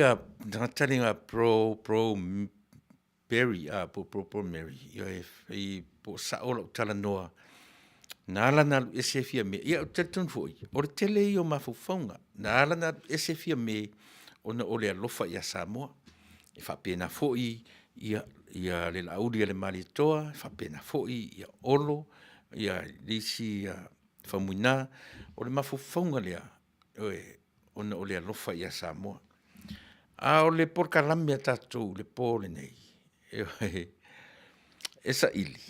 taringa pro Berry pro Mary ia fai po saola tala noa nala na esefia me ia o telton foi o tele io mafofonga nala na esefia me ona ole alofa ia Samoa e fa pena foi ia le laudi le malitoa fa pena foi ia olo ia lisi famuina o le mafofonga lea ona ole alofa ia Samoa. A o le por kalamia tatou le pole nei. Esa ili.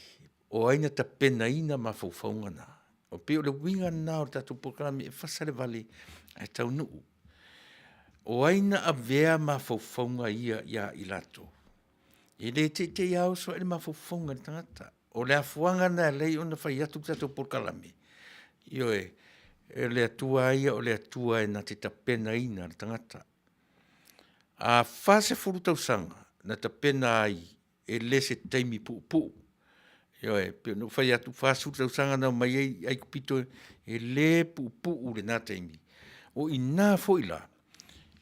O aina ta pena ina mafaufaunga na. O peo le winga na o tatou por kalamia e Fasa le Vale e Taunuu. O aina a vea mafaufaunga ia ilato. E le te iau so ele mafaufaunga le tangata. O le afuanga na lei ona fai atu tatou por kalamia. Io le atua ia o le atua e na te tapena ina le tangata. A fase furu tausanga na tapena ai e lese taimi pu. Io pe no fai atu fase furu tausanga na mai ai kupito e le pu le na taimi. O ina foila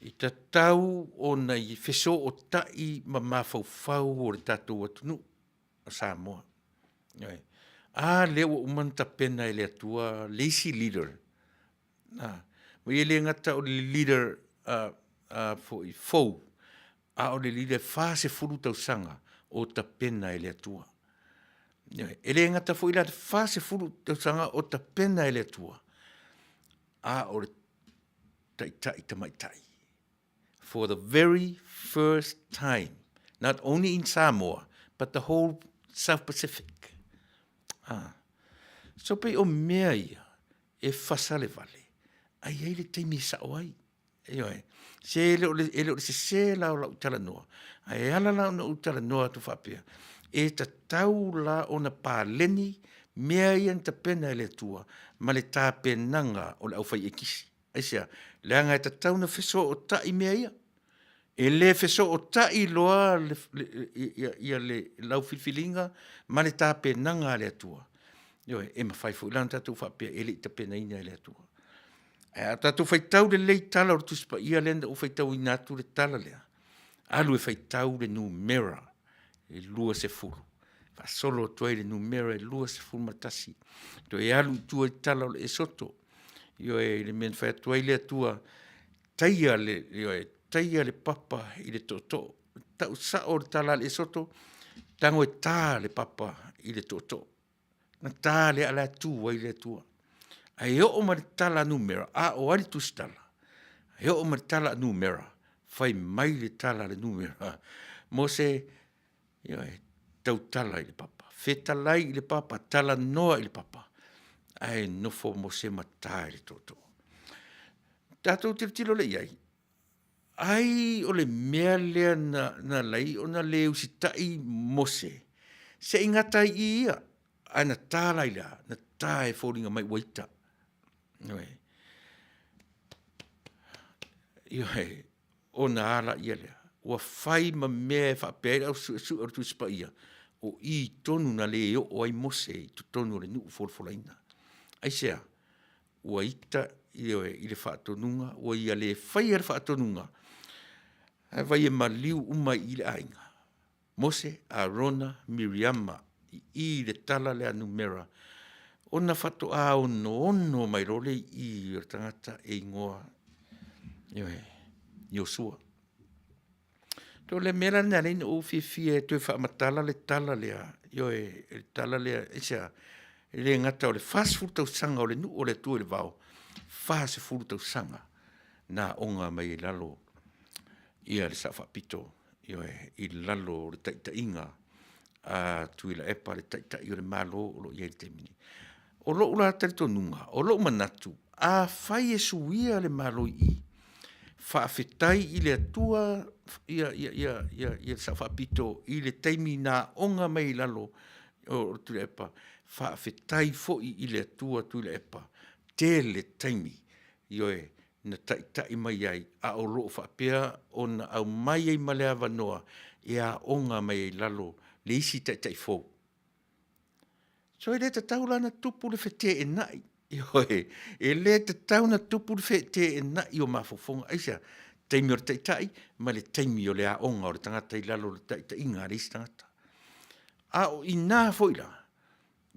i tatau o na i feso o tai mafau o le tatou atunu a Samoa. A le o umanta pena ele atua lazy leader. Mo ele ngata o le leader foi fou. A o le leader fase furu tausanga o ta pena ele atua. Ele ngata foi la fase furu tausanga o ta pena ele atua. A o le tai. For the very first time, not only in Samoa, but but the whole South Pacific. So pe o mea ia, e Fasa le Vale, ai ei le teimi sa o ai. Se ele o se la o la utala noa, ai ala la o na utala noa tu whapea, e ta tau la o na pāleni, mea ia ta pena ele tua, ma le tā penanga o le au whai e kisi. Ai sea, leanga e ta tau na wheso o tai mea ia. E le wheso o tai loa ia le lau filfilinga, ma le tā penanga le tua. E ma whai fu ilan tatu whapea, ele i ta pena ina ele tua. E tatu whai tau le lei tala o tuspa ia lenda o whai tau i natu le tala lea. Alu e whai tau le numera, e lua se furu. Fa solo toi le numera e lua se furu matasi. To e alu tua i tala o le esoto. Le men whai tuai le tua, taia le papa i le toto. Tau sa o le tala le esoto, tango e tā le papa i le toto. Na tā le ala tua i le tua. Ai o ma tala numera, o ali tu stala. Ai o ma tala numera, fai mai le tala le numera. Mo se, tau tala i le papa. Fetalai i le papa, tala noa i le papa. Ai nofo mo se matai le toto. Tatou tilo le iai. Ai o le mea lea na lai o na le usitai mo se. Se ingatai i ia, ai na tala i lea, na tae fōringa mai waita. O na ala ia lea. Ua whai ma mea e whapere au su ar tu spa ia. O i tonu na le o ai mose i tu tonu le nuu folfolaina. Ai sea, ua ita i le whaatonunga, ua ia le whai ar whaatonunga. Ai vai e maliu umai i le ainga. Mose, Arona, Miriama, i le tala le anumera. Ona whato a ono mai role i tangata e ingoa. Yosua. To le mera na le o fie to fa matala le tala lea. Le tala lea isa le ngata o le fast food tau sanga o le nu o le tu le vao. Fast food tau sanga na onga mai lalo. Ia le safa pito. I lalo le taita inga. Tuilaepa le taita i le malo o lo ia te mini. O lo ula tarito nunga, o lo manatu, a fai e suia le malo i. Whaafetai i le atua, ia sa whaapito, i le teimi na onga mai lalo, o Tuilaepa, whaafetai foi i le atua Tuilaepa, te le teimi, na tai mai ai, a o lo whaapea, o na au mai ai malea wanoa, e a onga mai lalo, le isi tai fo. So e le te tau lana tupu le whete e nai. E le te tau na tupu le whete e nai o mafofonga. Aisa, teimi o le taitai, ma le teimi o le aonga o le tangata i lalo le taitai inga le isi tangata. A o i nā foila,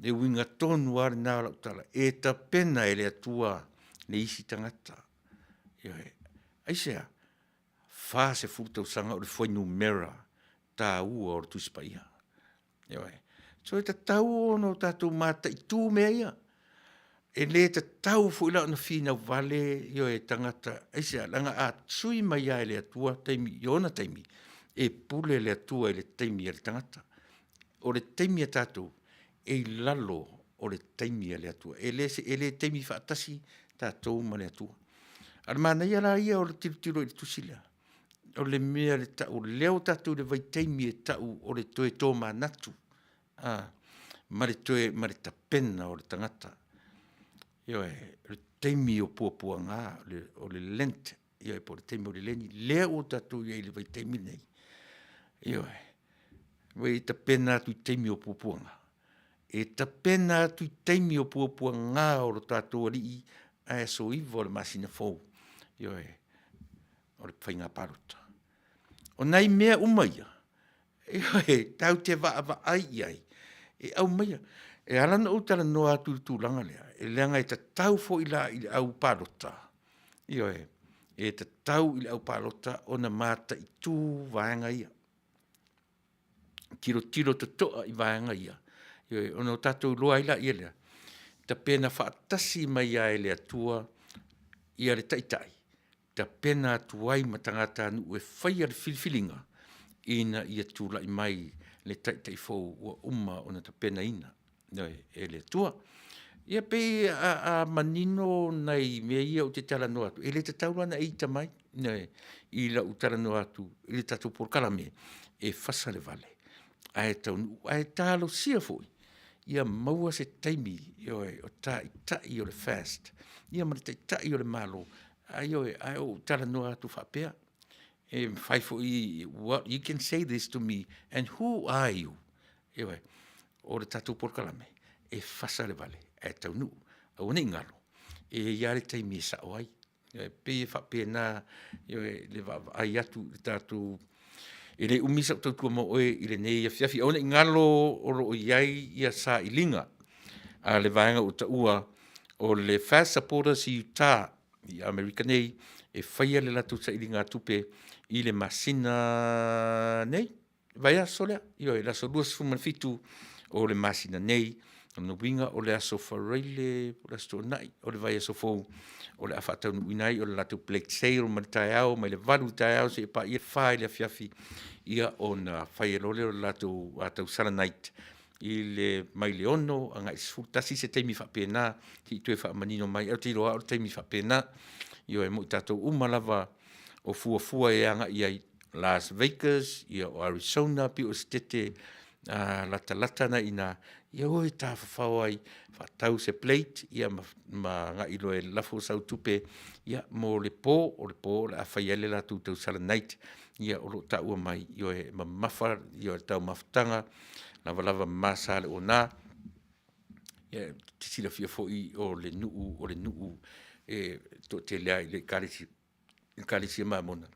le winga tonu are nā lau tala, e ta pena e le atua le isi tangata. Aisa, Fasa futa usanga o le whainu mera, tā ua o le tuspaia. So e ta tau ono tātou mata i tū mea ia. E le ta tau fuila ona whina Vale, e tangata, eisa, langa a tsui mai ai le atua, teimi, iona teimi, e pule le atua e le teimi e le tangata. O le teimi a tātou, e lalo o le teimi e le atua. E le teimi whaatasi tātou ma le atua. Ar mana ia la ia o le tiro i le tusila. O le mea le tau, leo tātou le vai teimi e tau o le toe tō manatu. Ma le tapena o le tangata. Le teimi o puapua ngā, o le lente. Po le teimi o le leni, lea o tatu i le vai teimi nei. Wei tapena atu i teimi o puapua ngā. E tapena atu i teimi o puapua ngā o le tatu ali i a so iwa o le masina fau. O le whainga paruta. O nei mea umaia. Tau te wa ai ai. E au maia, e alana utala noa atu tūlanga lea, e leanga e ta tau fo i le au pārota. E ta tau i le au pārota o na mata i tū vaenga ia. Tiro ta toa i vaenga ia. Ono tātou loa ila ia lea. Ta pena whaatasi mai ai lea tua ia le taitai. Ta pena tuai matangata anu e whaia le filfilinga ina ia tūla i mai le tai fo ua uma ona ta pena ina. E le tua. Ia pe a manino nei mea ia o te talano atu. E le te taurana e ita mai, i la o talano atu, i le tatu porkala me, e Fasa le Vale. Ae Taunuu, ae talo sia foi. Ia maua se taimi, o tai o le fast. Ia ma le tai o le malo. Ae o talano atu whapea. E fai foi, what, you can say this to me, and who are you? O le tatu porkala me, e Fasa le Vale. E Taunuu, au nei ngalo. E iare taimi e sao ai. Pe whape nā, le ai atu, le tātou, e le umisa o tautua mo oe, i le nei a fiafi. Au nei ngalo o ro iai ia sa i linga. A le vaenga o taua, o le fast supporters i tā, i Amerika nei, e whaia le latu sa i linga tupe, i le masina nei. Vai aso lea, e laso luas fumanfitu, o le masina nei, no winga o le aso whareile, o le aso nai, o le vai aso fau, o le awha Taunuu inai, o le latu plate sale, o le tai au, mai le varu tai au, se e pa ia whae le fiafi, ia o na whae lole o le latu atau saranite, i le mai le ono, anga isfutasi se teimi whapena, ki tue wha manino mai, au te roa o teimi whapena, io e mo tatou umalava o fua e anga iai Las Vegas, ia o Arizona, pi o stete, lata na ina, ia oi tā whawhau ai, whatau se plate, ia ma ngā ilo e lafo sau tupe, ia mo le pō, o le awhaiele la tūtau saranite, ia o lo tā ua mai, io e mawha, io e tau mawhtanga, lava masale o nā, ia te sila fia foi o le nuu, e to te lea i le karisi ma mona.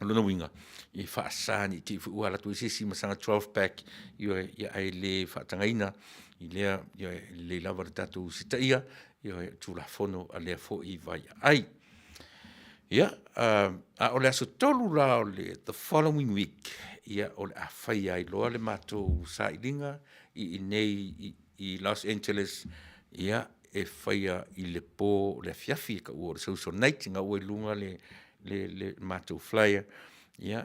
Lona winga, i whaasani, te ua la tu sisi masanga 12-pack, ia ai le whaatangaina, i lea, le lava le tatu sita ia, ia tūla fono a lea fo i vai ai. Ia, a o le aso tolu la o le the following week, ia o le a whai ai loa le mātou sa i linga, i nei i Los Angeles, ia e whaia i le pō le fiafi ka ua o le social night, ngā ua i lunga le mātou flyer, ia,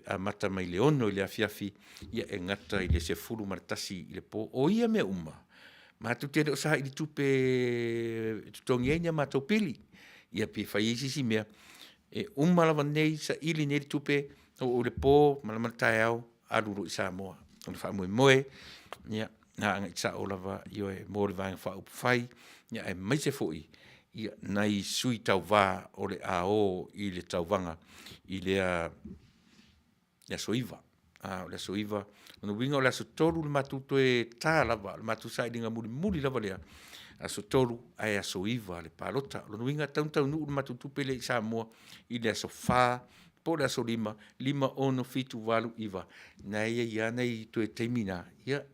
a mata mai le ono i le afiafi, ia e ngata i le se furu maratasi i le pō, o ia mea uma. Mātou tere o saha i li tupe tutongi enia mātou pili, ia pe whai isisi mea, uma lava nei sa ili nei li tupe, o le pō, malamata au, aruru i Samoa, o le wha moe, ia, nga anga i sa o lava, io e mō le vānga wha upwhai, ia e maise foi, ia nai sui tau wā o le AO i le tau wanga i lea soiva. O le soiva. Ono winga o le aso toru le matuto e tā lava, le matu sa i linga muri lava lea. Aso toru ai a soiva le palota. Ono winga Taunuu le matutupe le i Samoa i le aso whā, po le aso lima ono fitu walu iwa. Nai ia nei tu e teimina. Ia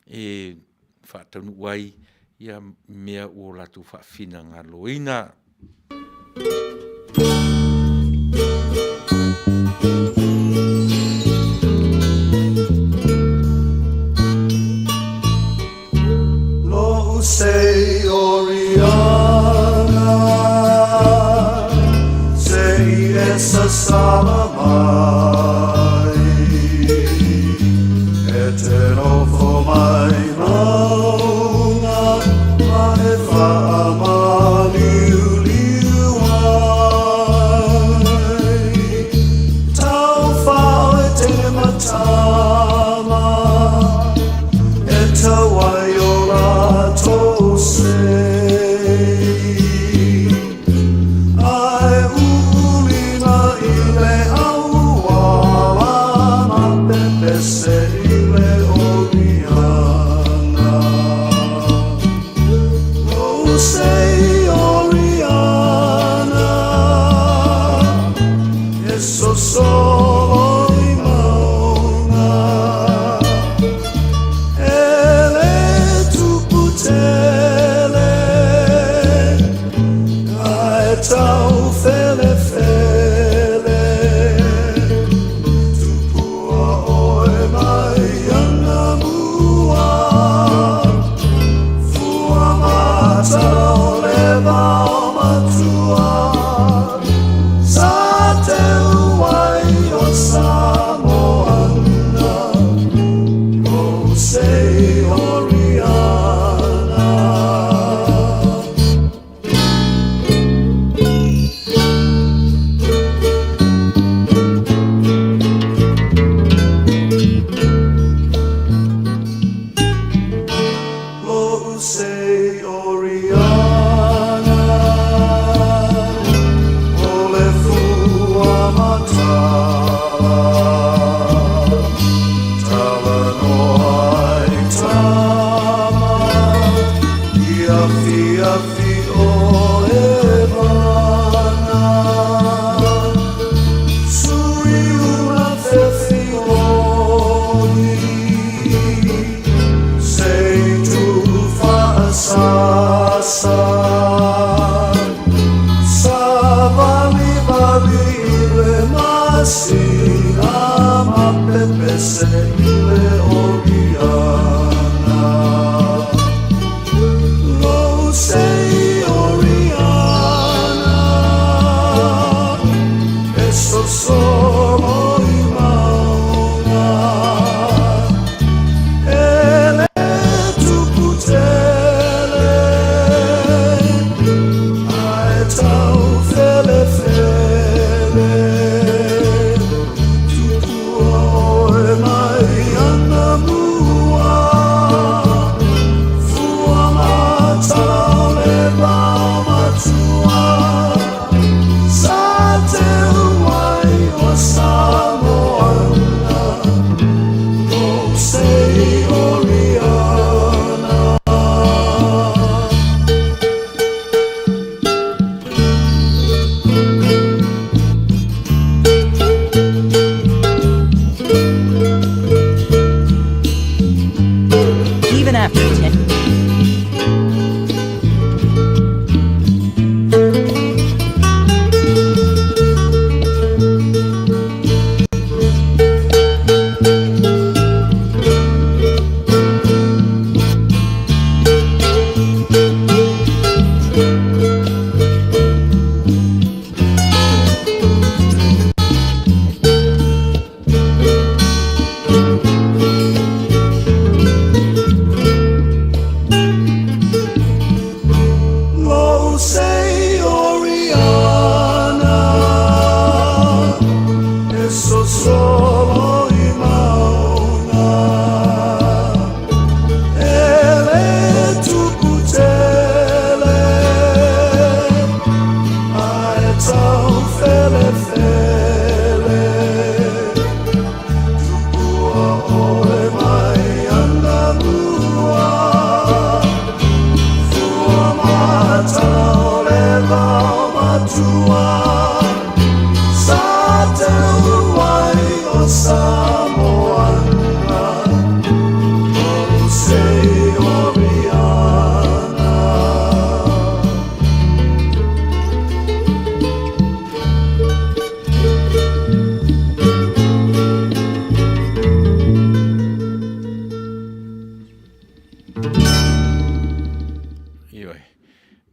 e wha Taunuu wai ia mea ua latu whaafina ngā loina. Lo sei Oriana, sei essa sala mai, eterno for mai mauna, mane fa liu ai, tau fa te matama, e tawai o lato sei, ai ulina i le auala, ma pepe sei le Oriana. Lo sei Oriana, e so solo i mauna, tau fele tu pua oe mai ana mua, fua mata o leva o matua, sa te uai o Samoana,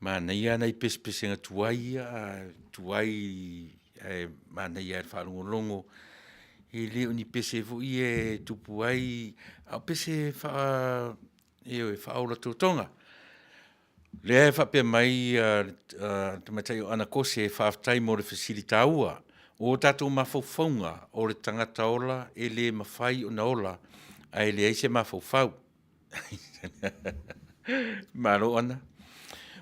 Manuia nei pespesenga tuai Manuia whalongolongo i leo ni pese fu i tupu ai au pese whaola tūtonga. Lea whape mai tamatai o ana kose whaftai mo le fasilita ua o tātou mawhauwhaunga o le tangata ola e le mawhai o na ola ai le eise mawhauwhau. Maro ana.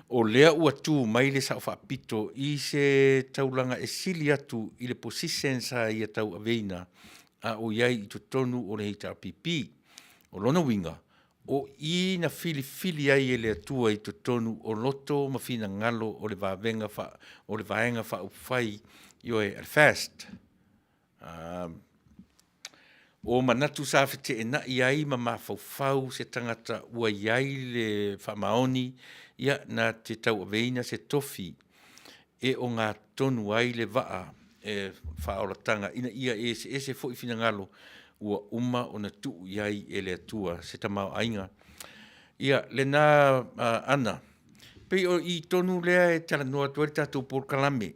O lea ua tū mai le sa whapito i se taulanga e sili atu i le posisen sa i a tau aveina a o iai i tonu o le heita pipi o lona winga o i na fili ai e le atua i tonu o loto mawhina ngalo o le vaenga wha upwhai i oe al fast. O manatu sa white e na i ai ma mawhauwhau se tangata ua iai le whamaoni ia na te tau aveina se tofi e o ngā tonu ai le waa e whaoratanga ina ia e se fo i fina ngalo ua uma o na tuu iai e le atua se tamau ainga. Ia le nā ana. Pei o i tonu lea e tala noa tuari tātou por kalame.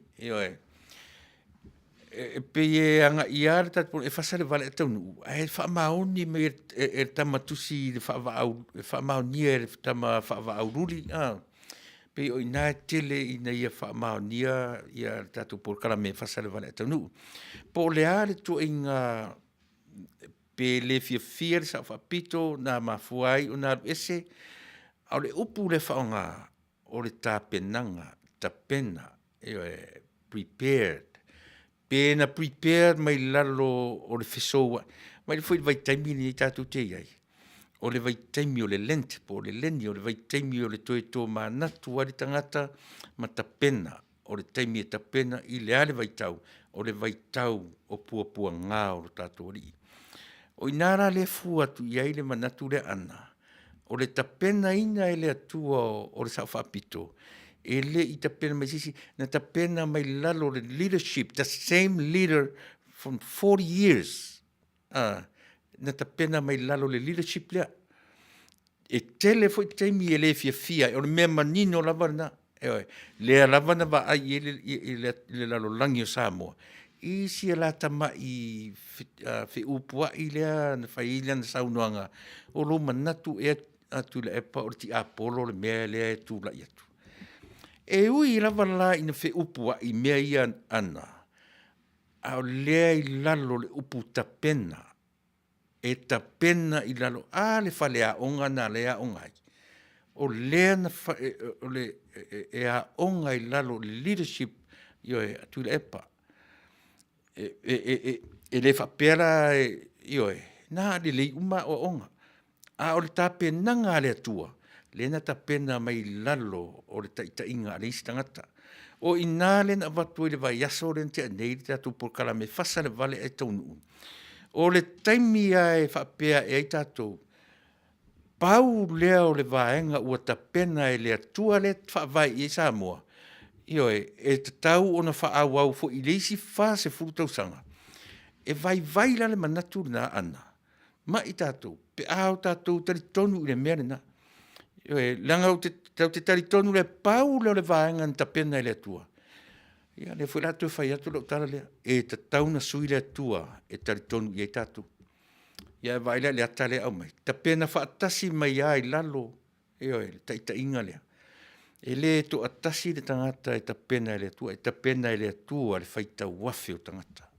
Pei e anga i are tātou e Fasa le Vale e Taunuu. E whaamaoni me e tamatusi le whaamaoni e tama whaavaururi. Pei o i nā tele i na ia whaamaonia ia tātou por kalame Fasa le Vale e Taunuu. Po le are tu inga pe le fia sa whapito na mafuai o nā ese au le upu le whaonga o le tāpenanga, tāpena, prepared. Pena prepared mai lalo o le fesoa. Mai le foi vai taimi ni tātou te iai. O le vai taimi o le lent, po le leni o le vai taimi o le toe tō manatu wari tangata ma tāpena. O le taimi e tāpena i le ale vai tau. O le vai tau o pua ngā o le tātou ori. O inara le fuatu iai le manatu le ana. O le tapena ina e le atua o le sawhapito. E le i tapena mai sisi, na tapena mai lalo le leadership, the same leader from 40 years. Na ta pena mai lalo le leadership lea. E tele foi taimi e le fia, o le mea manino lava na, lea lava na va ai e le lalo langi o Samoa. Isi e la tama i fe upua i lea na fai ilea na saunoanga, o lo manatu e Tuilaepa o ti apolo le mea lea e tu la iatu. E ui lava la ina fe upua i mea ia ana, a lea i lalo le upu tapena, e tapena i lalo, le fale a onga na le a onga ai. O lea na e a onga i lalo leadership io e Tuilaepa. E le whapera na le lei uma o onga. A o le tapena ngā le atua, le na tapena mai lalo o le taitainga le isi tangata. O ina le na watu i le vai aso le ntea nei le tatu por kala me Fasa le Vale e Taunuu. O le taimi ai whapea e tatou, pau lea o le vaenga ua tapena e le atua le whawai i Samoa. E te tau o na whaawau fo i leisi wha se furutausanga. E vai la le manatu na ana. Ma i tatou, pe au tatou tari tonu i le mea na. Langa o te tari tonu le pau leo le vaenga na tapena e le atua. Ia le foi la tu fai atu lo tala le e te tauna sui le atua e tari tonu i e tatou. Ia vai le atale au mai. Tapena whaatasi mai ai lalo le taita inga lea. E le to atasi le tangata e tapena e le atua, e tapena e le atua le whaita wafi o tangata.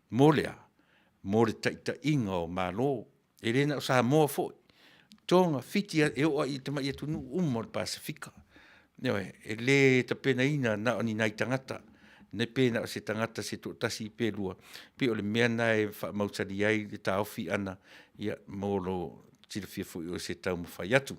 Molea, mo le taita inga o malo, e le na o Samoa foi. Tonga, fiti e oa i te mai e tunu umo le Pasifika. E le tapena ina na o ni nai tangata, ne pena o se tangata se to tasi i pelua. Pe o le mea nai wha mautari ai le taofi ana, ia molo tirafia foi o se tau mawhai atu.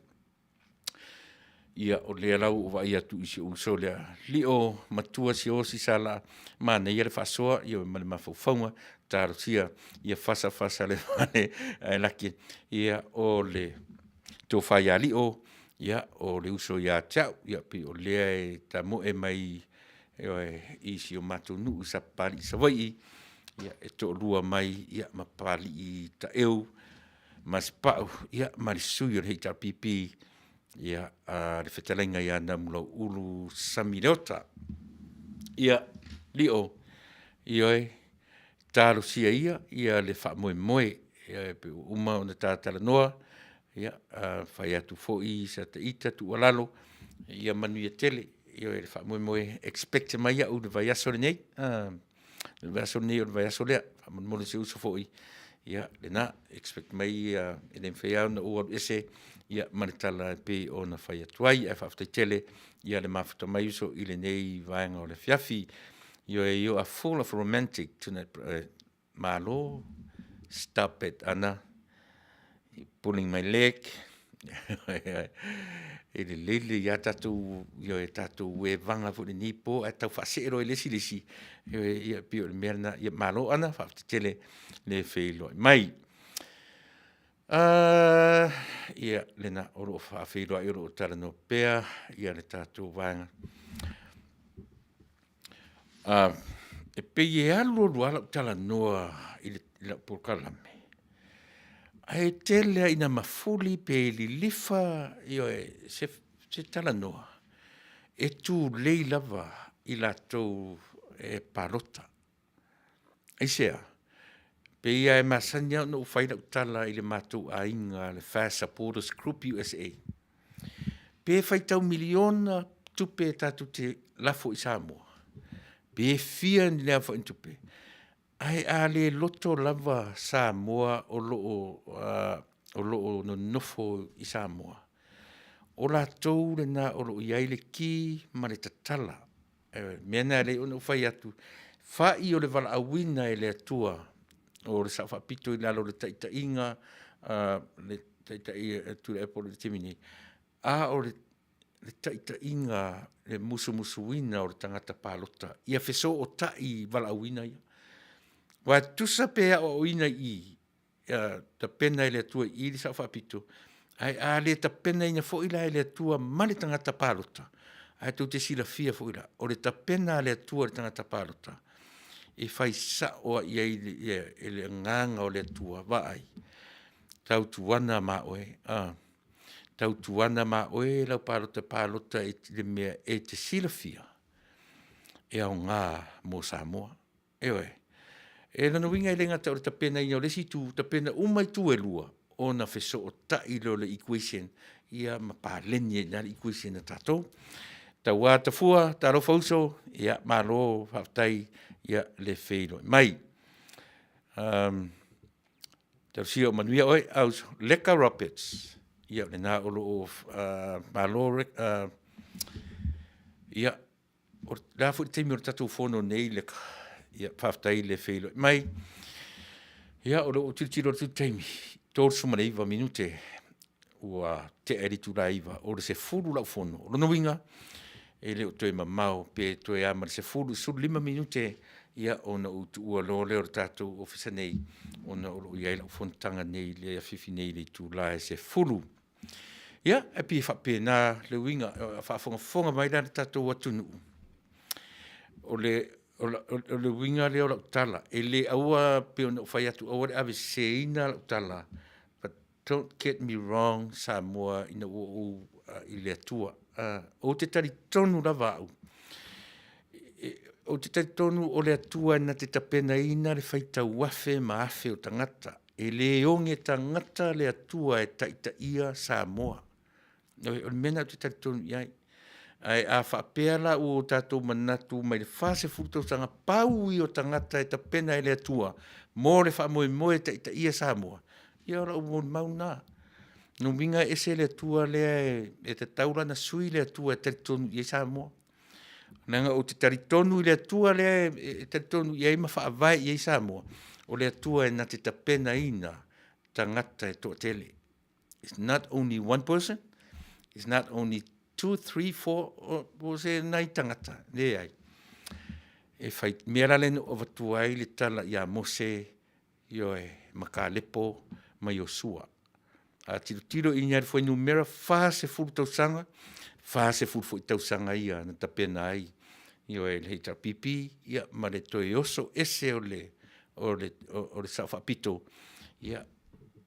Ia o lea lau o vai atu i se uso lea lio matua si o si sala mana ia le whasoa ia male mawhauwhaunga taro sia ia Fasa le Vale e laki ia o le tō whai a lio ia o le uso ia tau ia pi o lea e ta mo e mai i si o mato nuu sa pali i sa wai ia e tō lua mai ia ma pali i ta eu mas pau ia marisui o le heita pipi ia le whetalainga ia na mula ulu samileota. Ia lio, ia taro sia ia le wha moe, ia pe uma o na tātala noa, ia whai atu fōi sa te ita tu alalo, ia Manuia tele, ia le wha moe, expect mai ia u le vai aso le nei, le vai aso nei o le vai aso lea, wha moe se uso fōi, ia le na, expect mai ia e le mwhea na ua ese, ia maritala pe o na whai atuai, e whaftai tele, ia le mafuta mai uso i le nei vaenga o le fiafi, you are full of romantic tonight, malo, stop it, Anna, pulling my leg, e le lele ia tatou, e tatou e vanga fu le nipo, e tau whaseero e lesi, ia pio le merna, ia malo, Anna, whaftai tele, le wheilo mai. Ia lena oro whawhiroa i oro tala no pea, ia le tātou vanga. E pei e alo ruala tala noa i le porkalame. Ai telea ina mafuli pe li lifa se tala noa. E tu lei lava i la tau e parota. Ai sea. Pe ia e masanya no whaira utala i le mātou a inga le Fasa Supporters Group USA. Pe whaitau miliona tupe tātou te lafo i Samoa. Pe fia ni lea wha intupe. Ai a le loto lava Samoa o loo no nofo i Samoa. O la tau le na o loo iai le ki ma le tatala. Mena le ono whai atu. Whai o le wala awina e le atua. O le sa whapito i lalo le taita inga, le taita i Tuilaepa le timini. O le taita inga, le musu wina o le tangata pālota. Ia wheso o tai wala wina ia. Wa tusa pea o ina i, ta pena i le atua i le sa whapito. Ai le ta pena ina fo ila i le atua ma le tangata pālota. Ai tu te sila fia fo ila. O le ta pena le atua le tangata pālota. e fai sa o ia e le nganga o le tua vai. Tau tuana ma oe. Tau tuana ma oe lau palota e le mea e te silafia. E au ngā mō Samoa. E oe. E lana winga i le ngata o le tapena i o lesi tu tapena umai tu e lua. O na feso o ta i lo le equation. Ia ma pāleni e nā equation na tātou. Ta wā ta fua, ta ro fauso, ia ma lo whaftai, ia le wheiro. Mai, ta si o Manuia oi, aus leka rockets, ia le nā olo o ma lo, ia, o la fu te mi o tatu fono nei leka, ia whaftai le wheiro. Mai, ia o lo tiro tu teimi, tōru sumaneiva minute, ua te eri Tuilaepa, o le se furu lau fono, o no winga, e leo toi mamau, pe toi ama se fulu, sur 5 minute, ia ona utu ua lo leo tātou ofisa nei, ona olo iai lau fontanga nei, lea fifi nei le Tuilae se fulu. Ia, e pi whape nā le winga, whafonga mai la tātou watunu. O le winga leo lau tala, e le aua pe ona whai atu, aua le ave seina lau tala, but don't get me wrong, Samoa, ina ua i le atua. O te tari tonu lava au. O te tari tonu o le atua na te tapena ina le whaita wafe ma afe o tangata. E le onge tangata le atua e taita ia Samoa. O le mena o te tari tonu iai. Ai a whapeala o tātou manatu mai le whase futo sanga pau i o tangata e tapena e le atua. Mō le wha moe taita ia Samoa. Ia ora o mau nā. No minga ese le tua le e te taura na sui le tua te tonu i Samoa. Nanga o te taritonu le tua le e te tonu i ma fa vai i Samoa. O le tua e na te tapena ina tangata e to tele. It's not only one person, it's not only 2, 3, 4 o se nai tangata. Le ai. E fai mera le no o tua i le tala ia Mose io e Makalepo mai o sua. A tiro i nyari foi numera fase fulu tausanga, fase fulu foi tausanga ia na tapena ai. Io e le hita pipi, ia ma le toi oso ese o le sawhapito. Ia,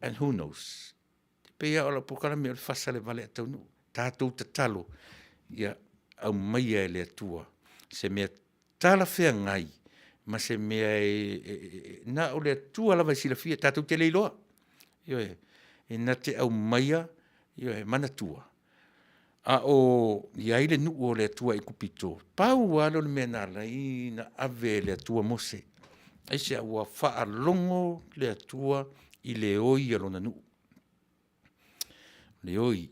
and who knows? Pe ia o la pokala me o le fasa le Vale a Taunuu. Tātou ta talo, ia au maia e le atua. Se mea tala whea ngai, ma se mea na o le atua lava i silafia, tātou te leiloa. Io e na te au maia, io e manatua. A o iai le nuu o le atua i kupito. Pau alo le mea nala i na ave le atua Mose. Ai se ua faa longo le atua i le oi alo na nuu. Le oi,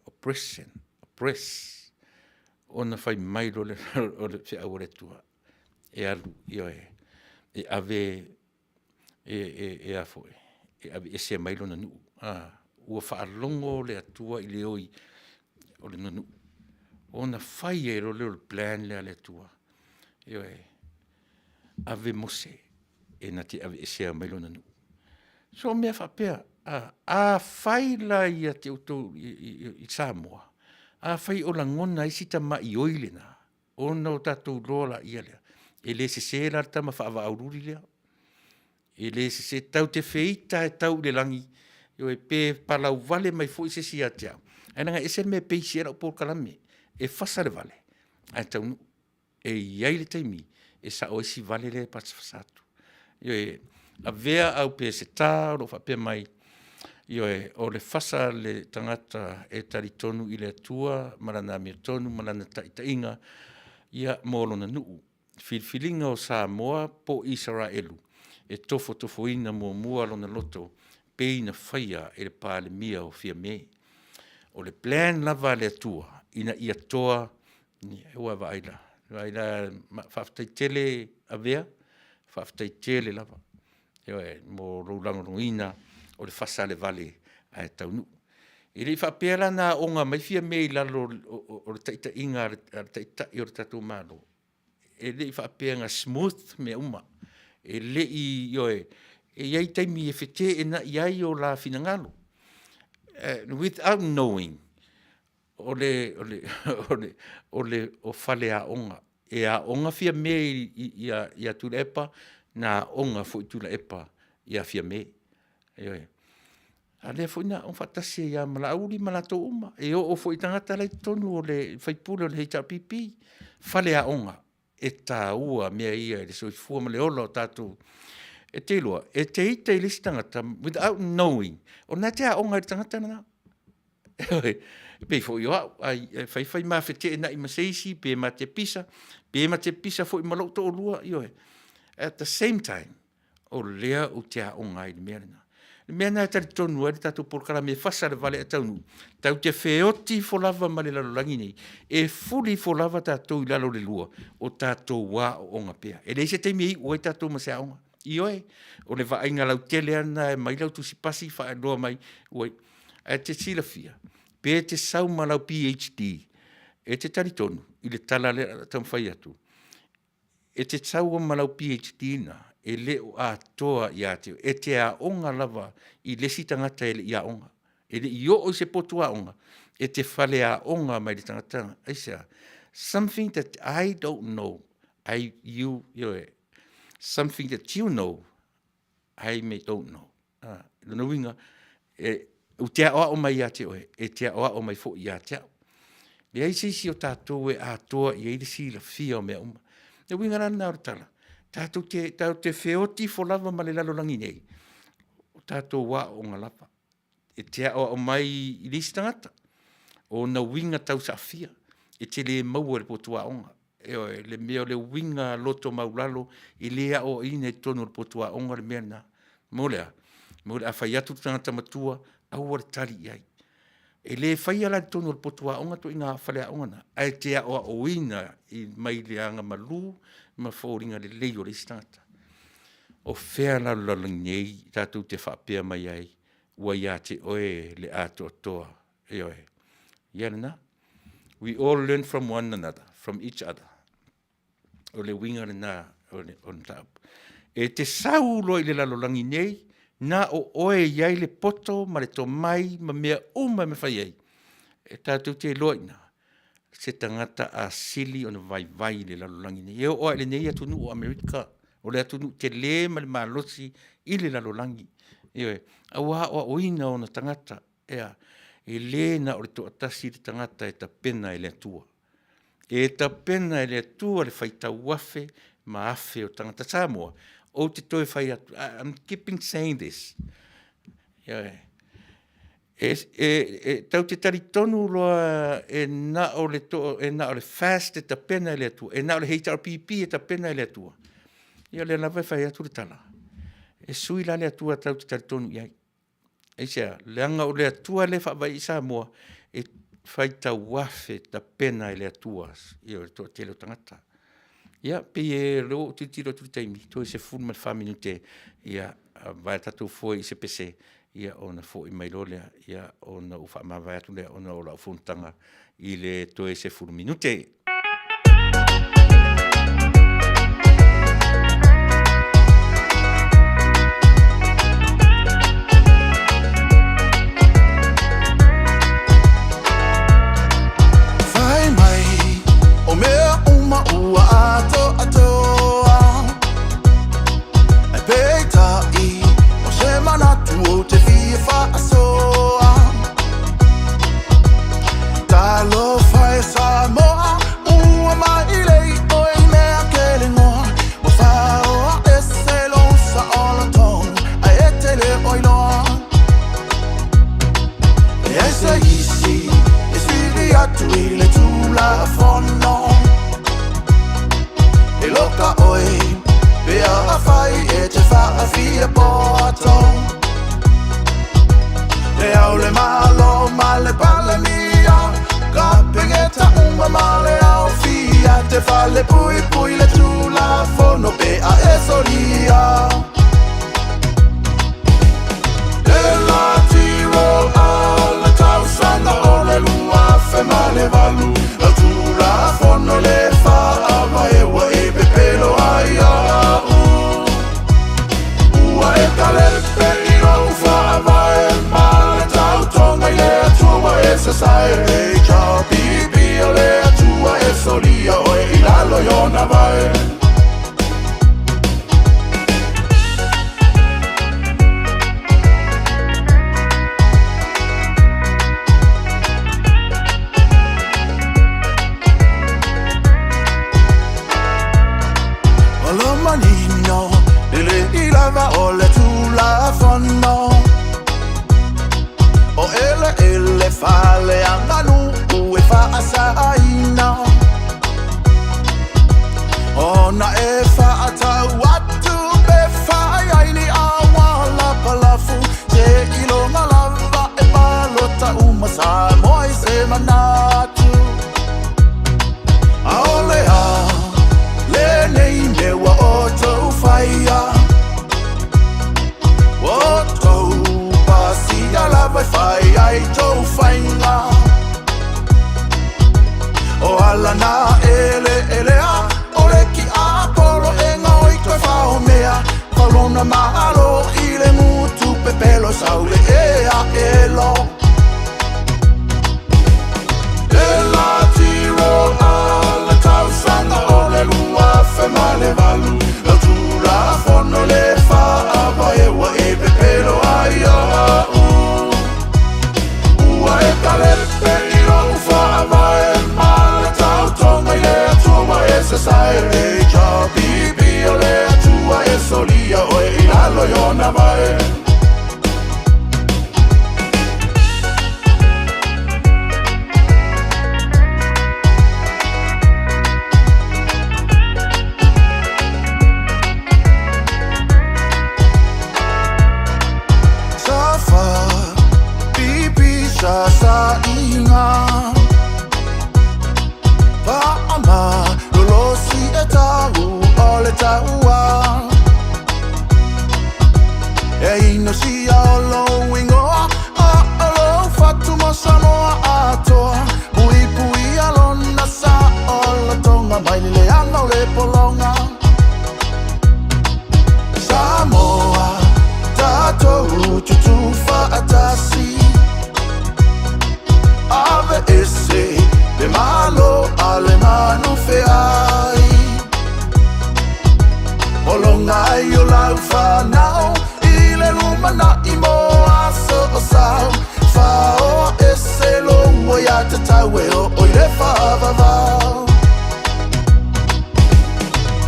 oppress. Ona fai mailo le fea o le atua. E alu, io e ave e afoe. E se mailo na nuu. Ua whaalongo le atua i le oi o le nunu. Ona whai e role o le plan le atua. Io ave Mose e na te ave e se mailo na nuu. So mea whapea, a whai la ia te uto i Samoa. A whai o la ngona i sita ma i oile na. Ona o tatou rola ia lea. E le se la tama whaava aururi lea. E le se tau te feita e tau le langi. Io e pe palau Vale mai fo i se si atea. E nanga e se me pe si era o por kalame. E Fasa le Vale. Ai Taunuu. E iai le taimi. E sa o si Vale le pas fasatu. Io e a vea au pe se tā o fa pe mai. Io e o le Fasa le tangata e taritonu i le atua. Marana mi tonu, marana taitainga. Ia molo na nuu. Filfilinga o Samoa po Israelu. E tofo ina mua lo na loto. Pei na whaia e le pāle mia o fia me. O le plan lava le atua, ina ia toa, ni ewa vaila. Vaila, whaftai tele avea, whaftai tele lava. Eo e, mo roulangorongoina, o le Fasa le Vale a Taunuu. E le whapea na onga mai fia me i lalo o le taita inga, o le taita i o le tatou malo. E le whapea nga smooth me uma. E le i ioe, e iai taimi e whete e na iai o la finangalo. Without knowing, o fale a onga, e a onga fia me ia Tuilaepa na onga fo i Tuilaepa ia fia me. A lea fo ina on fatasi ia malauri malato uma. E o fo i tangata lai tonu o le whaipule o le heita pipi. Fale a onga e tā ua mea ia e le soifua ma le ola o tātou. E te loa, e te ita i lisi tangata without knowing. O nā te a onga i tangata na. Pei fo i oa, whai maa whete e na i maseisi, pe ma te pisa fo i malauta o lua, at the same time, o lea o te a onga i le mea na. Le mea na e tari tonu, e tātou porkara me Fasa le Vale a Taunuu. Tau te whioti fo lava ma le lalolangi nei, e fuli fo lava tātou i lalo le lua, o tātou wā o onga pea. E leise teimi i, o e tātou ma se a onga. O le vainga lau tele ana, e mai lau tusi pasi, wha e loa mai, e te sila fia. Pe te sau malau PhD, e te tari tonu, i le tala le tamwhai atu. E te sau malau PhD na, e le o a toa i ate, e te a onga lava, i lesi tangata e le i a onga. E le i o se potu a onga, e te whale a onga mai le tangata. Aisea, something that I don't know, something that you know, I may don't know. Luna winga, u te aoa o mai ate oe, e te aoa o mai fo i ate au. Le aisisi o tātou e a toa i eile si la fia o mea uma. Le winga rana o tala. Tātou te whioti fo lava ma le lalolangi nei. O tātou wā o ngā lapa. E te aoa o mai i lisi tangata. O na winga tau sa fia. E te le maua le potua onga. Le mea le winga loto maulalo i lea o ine tonu le potua onga le mea na. Molea a whai atu tangata matua au ar tari iai. E le whai ala tonu le potua onga to i ngā whalea onga na. Ai te aoa o ina i mai le anga malu ma whauringa le leio le stangata. O whea la lalang nei tātou te whapea mai ai ua ia te oe le ato toa. Iana, we all learn from one another, from each other. O le winga le nā, o le tau. E te sau loi le lalolangi nei, nā o oe iai le poto, ma le to mai, ma mea uma me whai ei. E tātou te loina, se tangata a sili o na vai le lalolangi nei. E o oe le nei atunu o Amerika, o le atunu te le ma le malosi i le lalolangi. Awa o oina o na tangata, e le na o le to atasi le tangata e ta pena e le atua. E ta pena e le atua le whaita wafe ma afe o tangata Samoa. O te toi whai atu. I'm keeping saying this. Tau te tari tonu loa e na o le fast e ta pena e le atua. E na o le HRPP e ta pena e le atua. Le lawa whai atu le tala. E sui la le atua tau te tari tonu iai. Eisea, le anga o le atua le whawai i Samoa e whaita wafe ta pena e le atua i o le toa tele o tangata. Pe e leo tu tiro tu taimi, to se fun mal faminute, vai tatu foi se pese, ona foi mai lolea, ona ufa ma vai tu le ona ola funtanga i le to se fun minute. Vale pui le tula fono pe a esoria la tiro alla tausana o le lua fe male valu la tula fono le fa ava e wa e pepelo aia ua e tale pe i o fa ava e male tau tonga i le tua e sa sai e cha pipi o le tua e solia o e ila lalo yona vai Olo manino Dile ilava ole tula fono O ele fale anganu Ue Fasa aina Ona e Fata watu be Faiaini awala palafu Te ilo malava e balota umasa Moi se manatu Aolea Le nei mewa oto faia Oto pasia la vai fai ai to fainga O ala na ele a ole ki a polo e nga oito fa o mea Palona mahalo ile mutu pepelo saule e a elo Ela tiro ala tausanga ole lua fe male valu La tura fono le fa ava e wa e pepelo ai a Ua e kalepe iro ufa ava e male tau tonga i le atua e se sai e cha bibi o le atua e solia o e ilalo yona vai Sa inga Paama lolosi e tau ole taua E ino si olo ingoa olo fatu mosamoa atoa Pui pui alona sa ola tonga Maili le anga o le polonga Samoa tatou tutufa atasi Ave esse de malo alemano feai Olongai o lau whanau Ile lumana i moa so sao Whao esse longo ia te taue o oire whavavau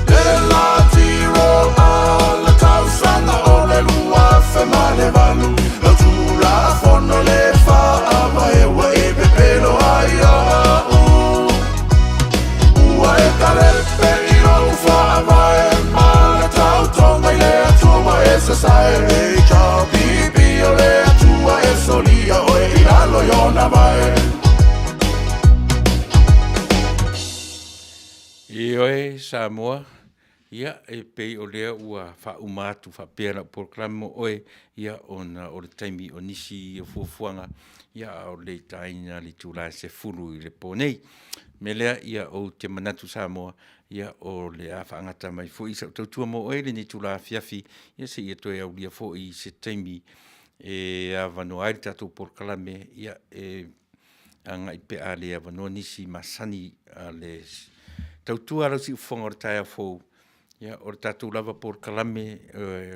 E la tiro ala tausanga o le lua whemale valu La tura fono le whaava e wa e pepelo ai a Ua e kalepe i rau whaava e mala tau tonga i le atua e se sai e cha bibi o le atua e solia o e ilalo yona vai Ioe Samoa ia e pei o lea ua wha umatu wha pēra proklamo oe ia ona o le taimi o nisi o fuafuanga ia o le taina li tūla se furu i le pōnei. Me lea ia o te manatu Samoa ia o le a whaangata mai fo i sa tautua mo oe le ni tūla fiafi ia se ia toe au lia fo i se taimi e a wano aere tatou proklame ia e anga i pe a le a wano nisi masani a le tautua rau si ufonga o le taia fo ia o tatou lava por kalame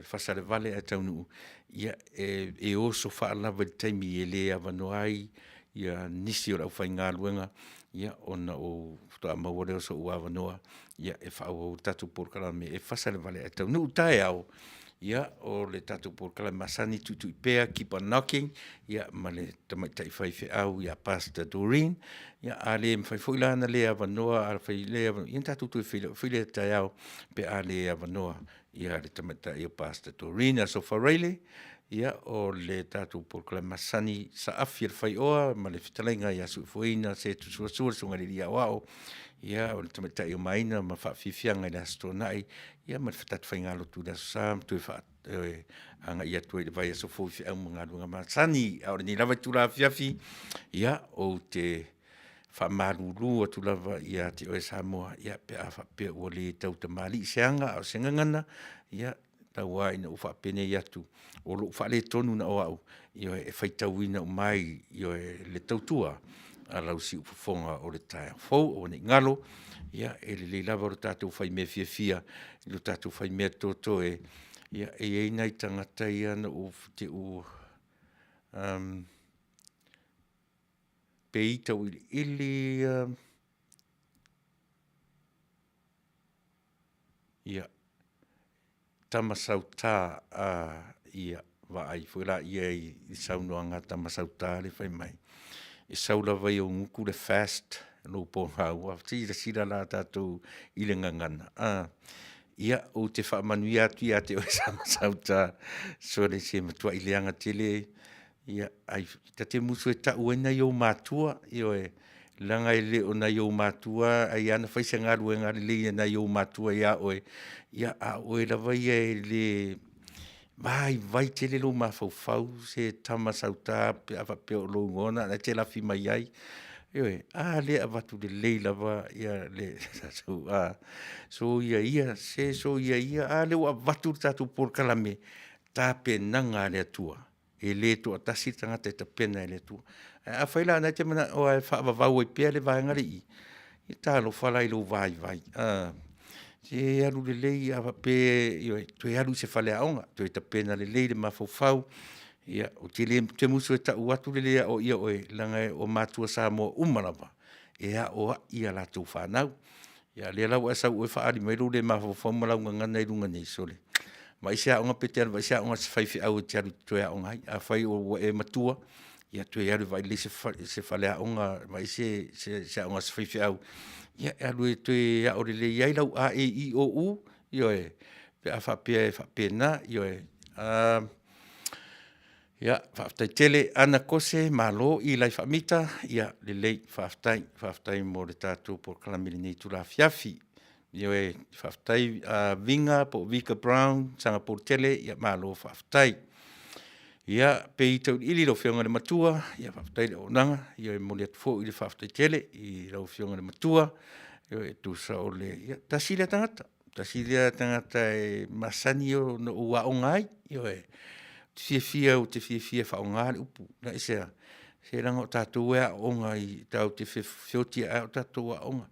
Fasa le Vale a Taunuu ia e oso wha lava le taimi e le avanoai ia nisi o lau whainga luenga ia ona o toa maua so ua avanoa ia e wha o tatou por kalame e Fasa le Vale a Taunuu tae au ia o le tatou por kalame masani tutu i pea keep on knocking ia ma le tamaitai whaife au ia Pastor Doreen ia a le mwhai fuilana le avanoa a whai le avanoa ia tatou tui while tae au pe a le avanoa ia le tamaitai o Pastor Doreen a sofa reile ia o le tatou por kalame masani sa afi le whai oa ma le whitalenga ia suifuina se tu suasua sunga le lia wao ia o le tamaitai o maina ma whaafifianga i le astonai ia ma le whatat whaingalo tu da sam tu anga ia tu le vai so fofi au mga lunga masani au ni lava tu la fiafi ia o te whamaruru tu lava ia te o Samoa ia pe a pe o le tau te mali seanga au sengangana ia taua ina ufa pene ia tu o lo fa le tonu na o au ia e faitauina o mai ia le tautua a lau si ufonga o le tae fou o ne ngalo ia e le lava o tātou whai mea fia, i lo tātou whai mea tōtō ia e eina I tangata ia na o te o peita o ili ia tamasau tā ia vai foi la ia I saunoanga tamasau tā le whai mai. E saula vai o nguku le fast no po hau sira la tātou I le ngangana. Ia o te Manuia atu ia te o tamasau tā so le se matua I leanga tele ia ai te musu e ta uena I o mātua io e langa I le o na I o mātua ai ana whaise ngaru e ngari le na I o mātua ia oe ia a oe la vai e le vai te le lo mafau se tamasau tā pe ava pe o lo ngona na te la fi mai ai io e le avatu le leila va ia le so ia se so ia le o avatu tatu por kalame ta pe nanga le tua e le to tasi tangata te pena le tua a faila na te mana o fa va pe le va ngari I ta lo fala I lo vai se alu le lei ava pe io tu alu se fale aonga tu ta pena le lei le mafofau ia o te musu ta watu le o ia o langa o matua sa mo umalava ia o ia la tu fanau ia le la wa sa o fa ali me le mafofau mala ngana I lunga nei sole mai se aonga peter vai se aonga se fai fi au te alu tu aonga a fai o e matua ia tu alu vai le se fale aonga mai se aonga se fai fi au ia alu tu ia o le ia lau a e I o u io e pe a fa pe na io e ia fa tele ana kose malo I lai famita ia le lei fa mo le tatu por kalamili nei tu la fiafi io e fa vinga po Vika Brown sanga por tele ia malo fa ia pe I tau ili lo fionga le matua ia fa le onanga io e mo le fo I fa tele I lo fionga le matua io e tu sa o le ia tasile tangata e masanio no ua ongai io e te fia fa onga upu na se rango tatu e onga I tau te fioti a tatu onga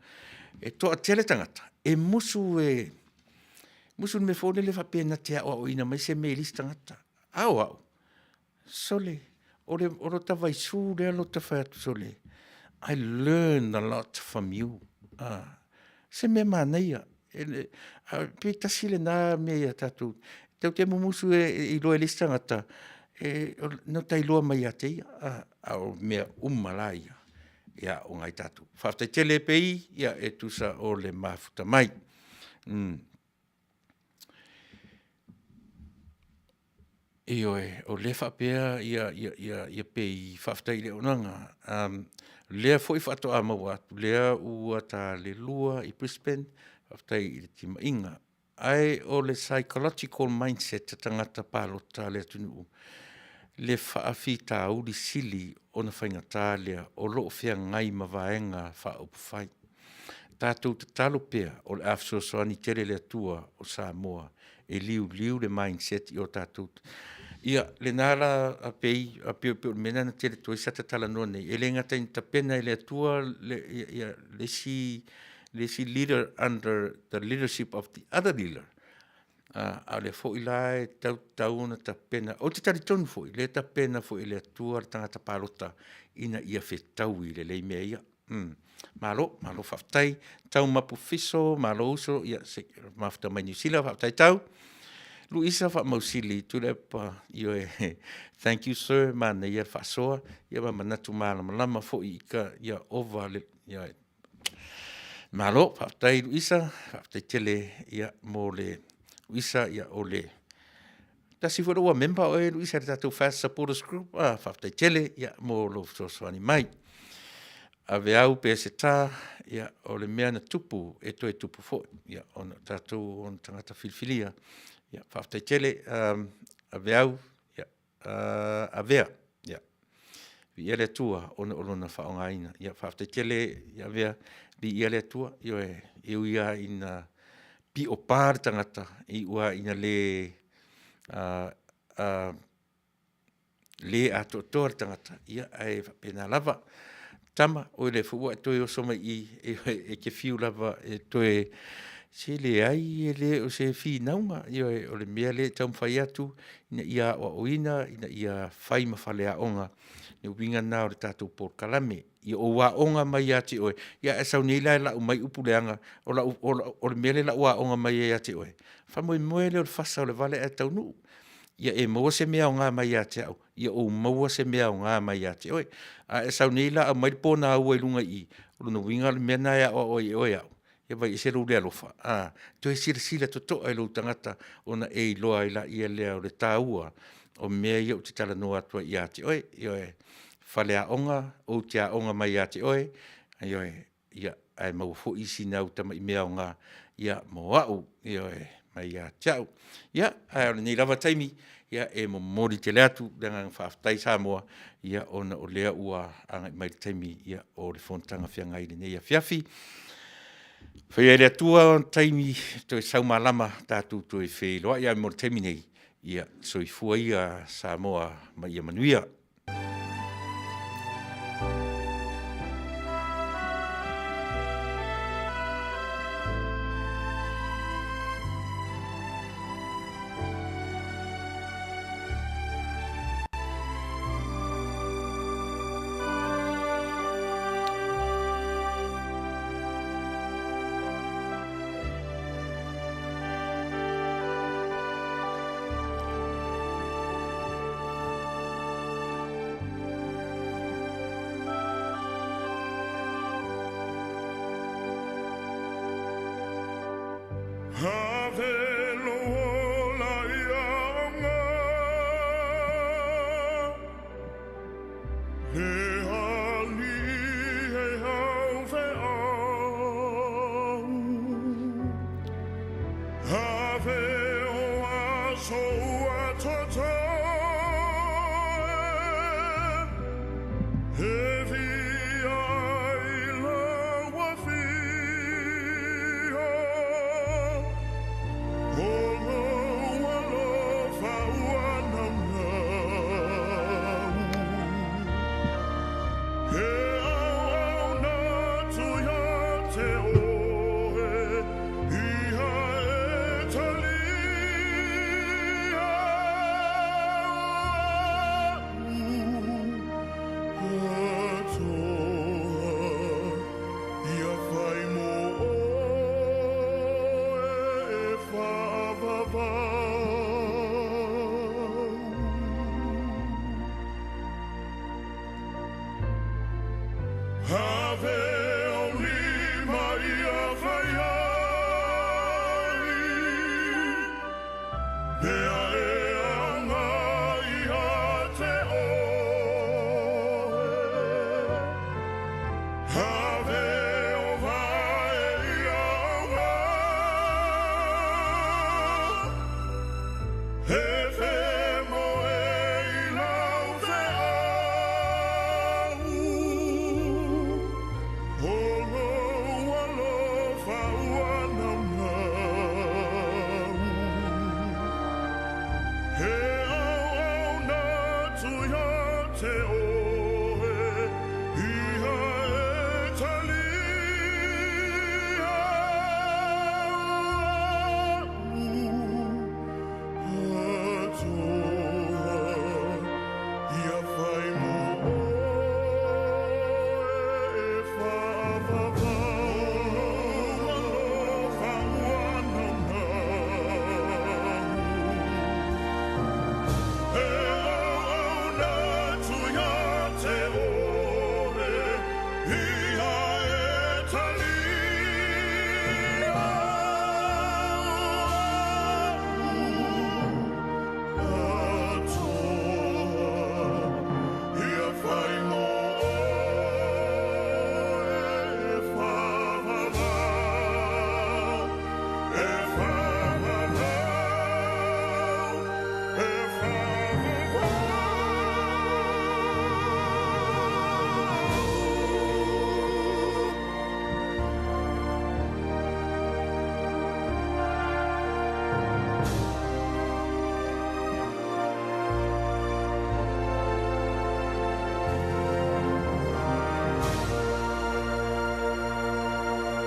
e to tele tangata e musu me fone le fa pena te o ina mai se me lista tangata au sole oro tavai su le lo te fa sole I learned a lot from you se me manaia pe tasile na me ia tatu tau te musu I loe lista ngata no tai loa mai ate ia au mea umalaia ia o ngai tatu whaftai tele pei ia e tusa o le mafuta mai Ioe, o le whapea ia pei whaftai le onanga. Lea foi whato a maua atu, lea ua ta le lua I Brisbane, whaftai I le tima inga. Ai o le psychological mindset tangata pālota le tunu. Le whaafi tā uri sili o na whaingata lea o loo whea ngai mawaenga whaopufai. Tātou te talo pea o le afsosoani tere le atua o Samoa e liu le mindset I o tātou. Ia, le nara a pei mena na tere toi sata tala none. E le ngata ta pena I le atua le si leader under the leadership of the other leader. A le fo ilae tau na ta pena. O te tari tonu fo, le ta pena fo I le atua tangata palota ina ia whetau I le lei mea ia. Malo whaftai, tau mapu fiso, malo uso, ia mafta mai New Zealand, whaftai tau. Luisa wha mausili, Tuilaepa, io thank you sir, mana ia whasoa, ia wa manatu malama fo I ka, ia ova le, ia malo, whaftai Luisa, whaftai tele, ia mo le, Luisa, ia o le. Tasi fwere ua member o Luisa, tatou Fasa Supporters Group, whaftai tele, ia mo lo sosoani mai. Ave au pe se tā, ia o le mea na tupu, e toi tupu fo, ia ona tātou on tangata filfilia, ia whaftai tele, ave au, ia avea, ia vi ele tua, ona olona whaongaina, ia whaftai tele, ia avea, li ele tua, ia ia ina pi o pār tangata, I ua ina le le a totor tangata, ia ai pena lava, tama o le fu to so mai e ke fiu lava e to e se le ai le o se fi naunga o le mea le tau whai atu ina ia o oina ina ia whai mawhalea onga ni winga nā o le tātou por kalame i o wā onga mai ati oe ia e sau nei lai lau mai upuleanga o le mea le lau wā onga mai ati oe whamoe moe le o le Fasa o le Vale e Taunuu ia e maua se mea o ngā mai ati au ia o maua se mea o ngā mai ati oe a e sau nei lau mai pōna ua i lunga i o le winga le mea nā ia o oe au ia vai se ru le alofa to e sila to to ai lo tangata ona e loa ila ia le o le taua o mea ia o te tala no atua ia te oe whalea onga o te onga mai ate oe ia ai mau fo isi nau tama i mea o ngā ia mo au mai a tau ia ai ni lava taimi ia e mo mori te le atu dengan whaftai Samoa ia ona o lea ua anga mai taimi ia o le fontanga whianga i le nei a fiafi Whai ele atua taimi to e saumalama tātou to e wheloa ia mo taimi nei ia soifua ia Samoa mai ia Manuia. Yeah.